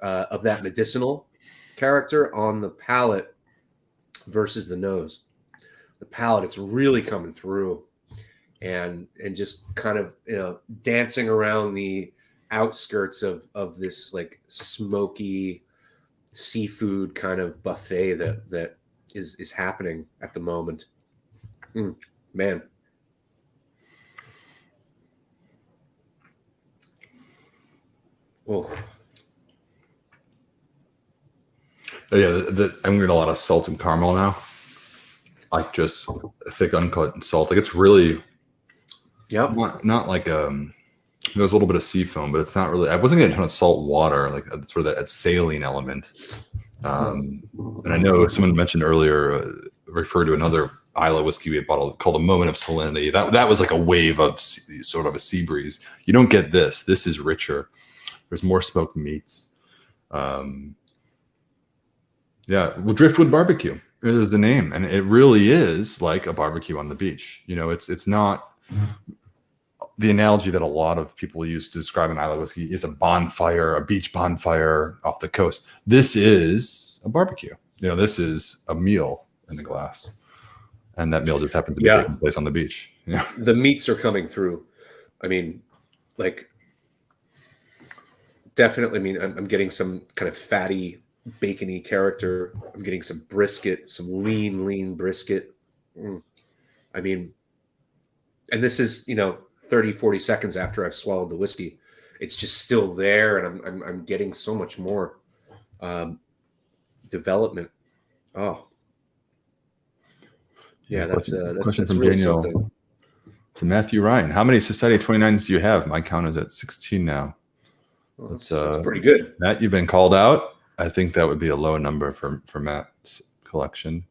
of that medicinal character on the palate versus the nose. The palate, it's really coming through, and just kind of dancing around the outskirts of this like smoky seafood kind of buffet that is happening at the moment. Man. Oh. Yeah, I'm getting a lot of salt and caramel now. Like just thick uncut salt. Like it's really, not like there's a little bit of sea foam, but it's not really. I wasn't getting a ton of salt water, like sort of that saline element. And I know someone mentioned earlier, referred to another Isla whiskey we had bottled called a Moment of Salinity. That was like a wave of sort of a sea breeze. You don't get this. This is richer. There's more smoked meats. Yeah, well, driftwood barbecue is the name, and it really is like a barbecue on the beach. It's not the analogy that a lot of people use to describe an Isla whiskey is a bonfire, a beach bonfire off the coast. This is a barbecue. This is a meal in the glass, and that meal just happens to be taking place on the beach. The meats are coming through. I mean, like, definitely. I mean, I'm getting some kind of fatty, bacony character. I'm getting some brisket, some lean brisket. I mean, and this is 30, 40 seconds after I've swallowed the whiskey. It's just still there, and I'm getting so much more development. Oh, yeah, that's question from really Daniel something. To Matthew Ryan. How many Society 29s do you have? My count is at 16 now. Well, that's pretty good. Matt, you've been called out. I think that would be a low number for Matt's collection.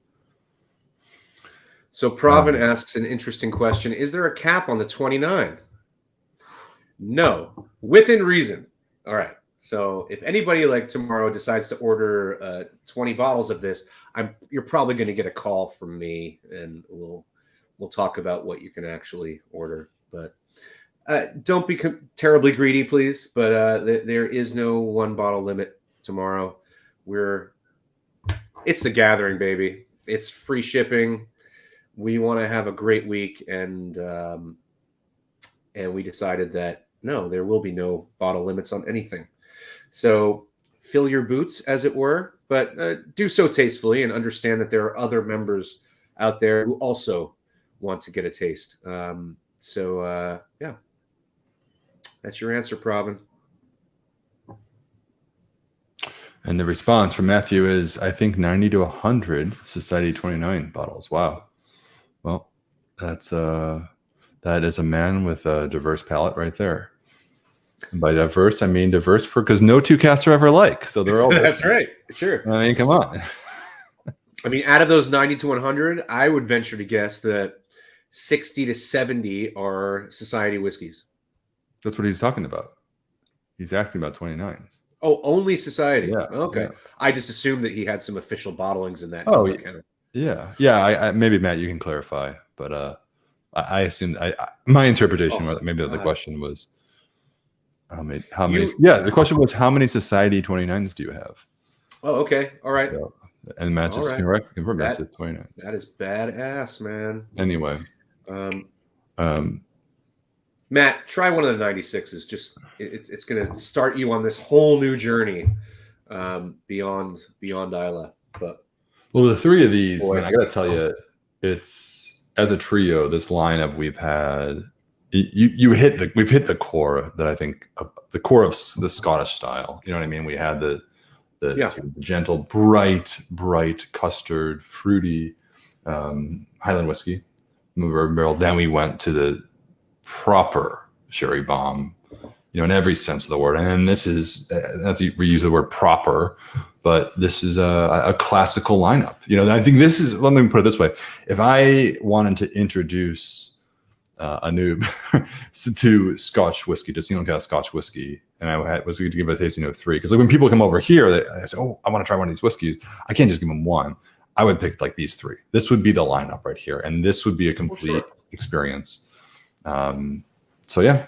So Pravin asks an interesting question. Is there a cap on the 29? No, within reason. All right. So if anybody like tomorrow decides to order 20 bottles of this, you're probably going to get a call from me, and we'll talk about what you can actually order. But don't be terribly greedy, please. But there is no one bottle limit tomorrow. It's the gathering, baby. It's free shipping. We want to have a great week, and we decided that no, there will be no bottle limits on anything. So fill your boots, as it were, but do so tastefully, and understand that there are other members out there who also want to get a taste. Yeah, that's your answer, Pravin. And the response from Matthew is, I think 90 to 100 Society 29 bottles. Wow. Well, that is a man with a diverse palate right there. And by diverse, I mean diverse because no two casks are ever alike. So they're all That's right. Sure. I mean, come on. I mean, out of those 90 to 100, I would venture to guess that 60 to 70 are Society whiskeys. That's what he's talking about. He's asking about 29s. Oh, only Society. Yeah. Okay. Yeah. I just assumed that he had some official bottlings in that. Oh, Yeah. I maybe Matt, you can clarify, but I assumed my interpretation, maybe the question was how many. Yeah, the question was how many Society 29s do you have? Oh, okay. All right. So, and Matt just confirmed that's 29. That is badass, man. Anyway, Matt, try one of the 96s. Just it's going to start you on this whole new journey beyond Isla. But the three of these, man, I got to tell you, it's as a trio. This lineup we've had, we've hit the core that I think the core of the Scottish style. You know what I mean? We had the gentle, bright custard, fruity Highland whiskey, bourbon barrel. Then we went to the proper sherry bomb, in every sense of the word. And then this is, we use the word proper, but this is a classical lineup. I think this is, let me put it this way. If I wanted to introduce a noob to Scotch whiskey, to single cask Scotch whiskey, and I was going to give it a tasting of 3, because when people come over here, I say, "Oh, I want to try one of these whiskeys." I can't just give them one. I would pick like these 3. This would be the lineup right here, and this would be a complete experience. So yeah.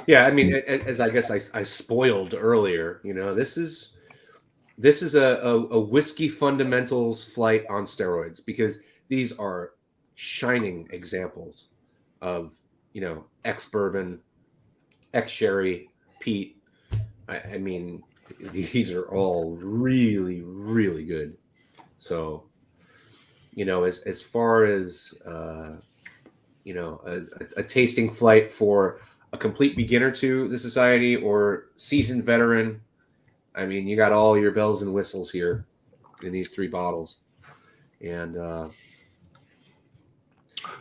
I mean, as I guess I spoiled earlier, this is a whiskey fundamentals flight on steroids, because these are shining examples of ex bourbon, ex sherry, peat. I mean, these are all really, really good. So as far as a tasting flight for a complete beginner to the society or seasoned veteran, I mean, you got all your bells and whistles here in these 3 bottles. And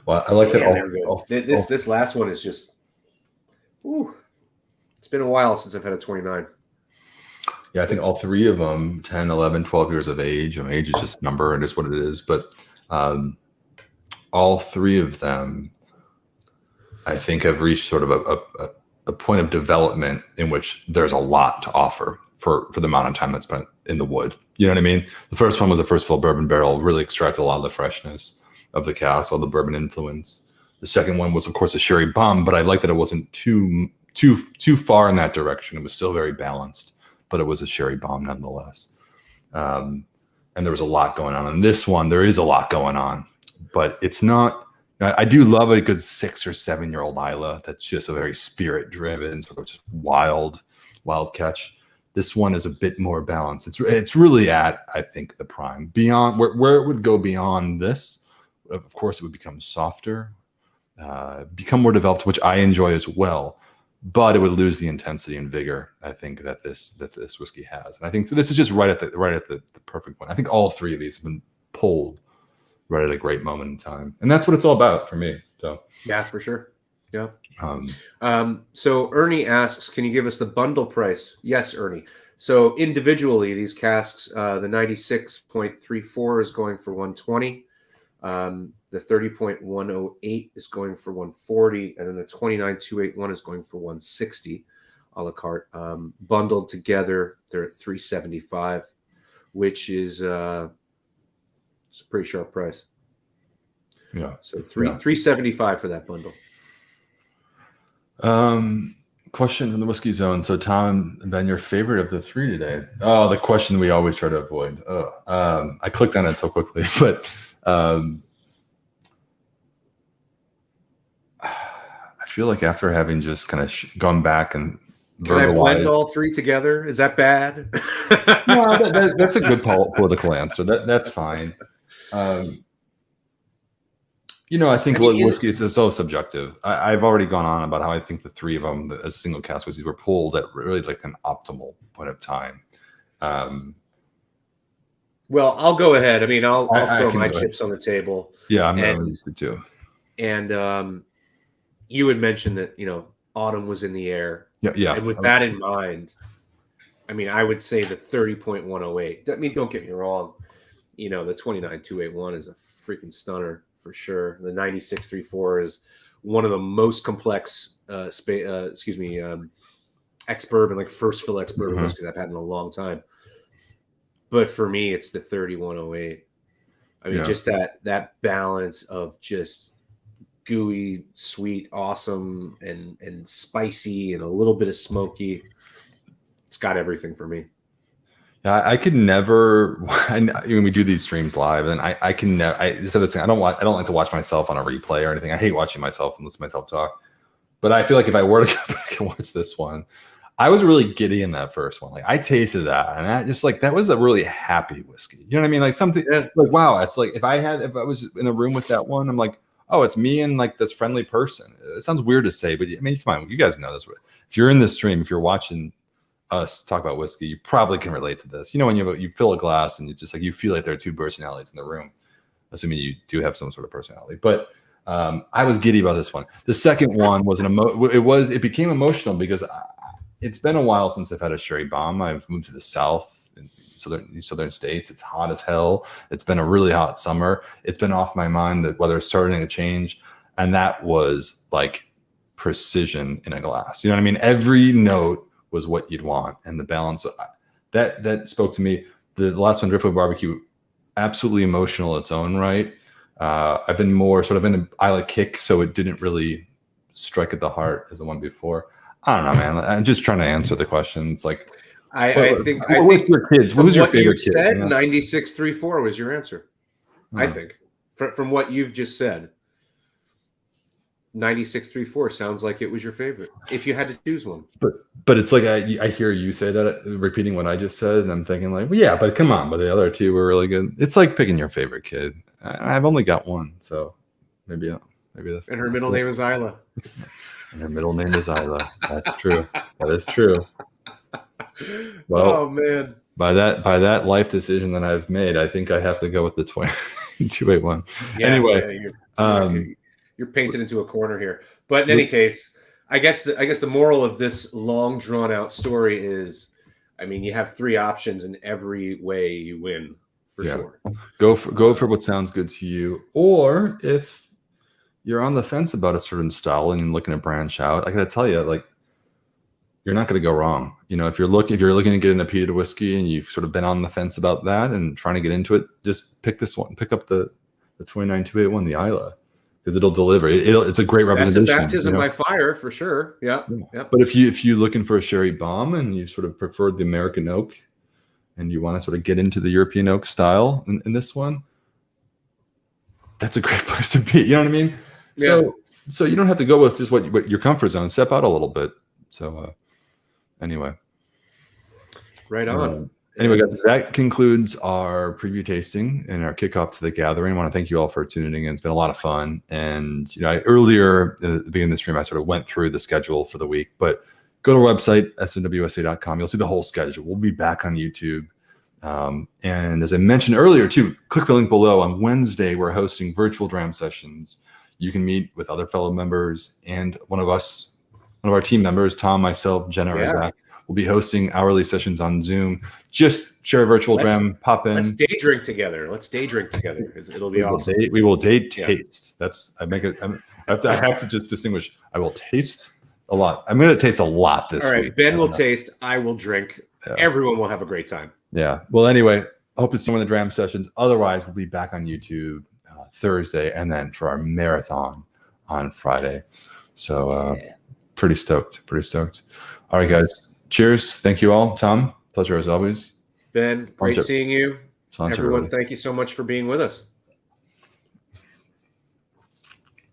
well, I like that. This last one is just, it's been a while since I've had a 29. Yeah, I think all 3 of them, 10, 11, 12 years of age. I mean, age is just a number, and it's what it is. But all 3 of them, I think, have reached sort of a point of development in which there's a lot to offer for the amount of time that's spent in the wood. You know what I mean? The first one was the first full bourbon barrel, really extracted a lot of the freshness of the cask, all the bourbon influence. The second one was, of course, a sherry bomb, but I like that it wasn't too far in that direction. It was still very balanced, but it was a sherry bomb nonetheless. And there was a lot going on. In this one, there is a lot going on, but it's not. I do love a good 6 or 7 year old Isla that's just a very spirit driven, sort of just wild catch. This one is a bit more balanced. It's really at, I think, the prime. Beyond where it would go beyond this, of course, it would become softer, become more developed, which I enjoy as well. But it would lose the intensity and vigor, I think, that this whiskey has. And I think this is just right at the perfect point. I think all 3 of these have been pulled right at a great moment in time, and that's what it's all about for me. So yeah, for sure. Yeah. So Ernie asks, can you give us the bundle price? Yes, Ernie. So individually, these casks, the 96.34 is going for $120. The 30.108 is going for $140, and then the 29.281 is going for $160 a la carte. Bundled together, they're at $375, which is it's a pretty sharp price. Yeah. So $375 for that bundle. Question from the Whiskey Zone. So Tom and Ben, your favorite of the 3 today? Oh, the question we always try to avoid. I clicked on it so quickly, but I feel like after having just kind of gone back and can I blend all 3 together? Is that bad? No, that's a good political answer. That's fine. I think whiskey is so subjective. I've already gone on about how I think the 3 of them, as single cask whiskeys, were pulled at really like an optimal point of time. Well, I'll go ahead. I mean, I'll throw my chips on the table. Yeah, I'm going to too. And you had mentioned that autumn was in the air. Yeah. And with that in mind, I mean, I would say the 30.108. I mean, don't get me wrong. The 29.281 is a freaking stunner for sure. The 96.34 is one of the most complex, ex-bourbon, like first fill ex-bourbon whiskeys I've had in a long time. But for me, it's the 3108. I mean, just that balance of just gooey, sweet, awesome, and spicy, and a little bit of smoky. It's got everything for me. Yeah, I could never. When we do these streams live, and I can never. I just have this thing. I don't like to watch myself on a replay or anything. I hate watching myself and listen to myself talk. But I feel like if I were to go back and watch this one, I was really giddy in that first one. Like I tasted that, and that just like that was a really happy whiskey. You know what I mean? Like something like wow. It's like if I was in a room with that one, I'm like, oh, it's me and like this friendly person. It sounds weird to say, but I mean, come on, you guys know this. If you're in this stream, if you're watching us talk about whiskey, you probably can relate to this. You know, when you fill a glass and it's just like you feel like there are two personalities in the room, assuming you do have some sort of personality. But I was giddy about this one. The second one was it became emotional because it's been a while since I've had a sherry bomb. I've moved to the South in southern states. It's hot as hell. It's been a really hot summer. It's been off my mind that weather's starting to change, and that was like precision in a glass. You know what I mean? Every note was what you'd want, and the balance that spoke to me. The last one, Driftwood Barbecue, absolutely emotional its own right. I've been more sort of in an Isla kick, so it didn't really strike at the heart as the one before. I don't know, man. I'm just trying to answer the questions. Like, I think your kids? Who's your favorite kid? Said 9634 was your answer. I think from what you've just said, 9634 sounds like it was your favorite if you had to choose one. But it's like I hear you say that, repeating what I just said, and I'm thinking like, well, yeah, but come on, but the other two were really good. It's like picking your favorite kid. I've only got one, so maybe that's. And her middle name is Isla. And her middle name is Isla. That's true. That is true. Well, oh man. By that life decision that I've made, I think I have to go with the 281. Yeah, anyway, you're painted into a corner here. But in any case, I guess the moral of this long drawn out story is, I mean, you have three options, and every way you win for sure. Go for what sounds good to you, or if you're on the fence about a certain style and you're looking to branch out, I gotta tell you, like, you're not going to go wrong. You know, if you're looking to get into peated whiskey and you've sort of been on the fence about that and trying to get into it, just pick this one. Pick up the 29281, the Isla, because it'll deliver. It's a great representation. That's a baptism by fire for sure. Yeah. But if you're looking for a sherry bomb and you sort of prefer the American oak and you want to sort of get into the European oak style in this one, that's a great place to be. You know what I mean? Yeah. So you don't have to go with just what your comfort zone. Step out a little bit. So. Anyway, right on. Anyway, guys, that concludes our preview tasting and our kickoff to the gathering. I want to thank you all for tuning in. It's been a lot of fun. And earlier at the beginning of the stream, I sort of went through the schedule for the week. But go to our website, snwsa.com. You'll see the whole schedule. We'll be back on YouTube. And as I mentioned earlier, too, click the link below. On Wednesday, we're hosting virtual dram sessions. You can meet with other fellow members and one of our team members, Tom, myself, Jenna, or Zach, will be hosting hourly sessions on Zoom. Just share a virtual dram, pop in. Let's day drink together. It'll be awesome. We will taste. I have to just distinguish. I will taste a lot. I'm going to taste a lot this week. All right. Ben will taste. I will drink. Yeah. Everyone will have a great time. Yeah. Well, anyway, I hope to see you in the dram sessions. Otherwise, we'll be back on YouTube Thursday, and then for our marathon on Friday. So, Pretty stoked. All right, guys. Cheers. Thank you all. Tom, pleasure as always. Ben, great seeing you. Everyone, thank you so much for being with us.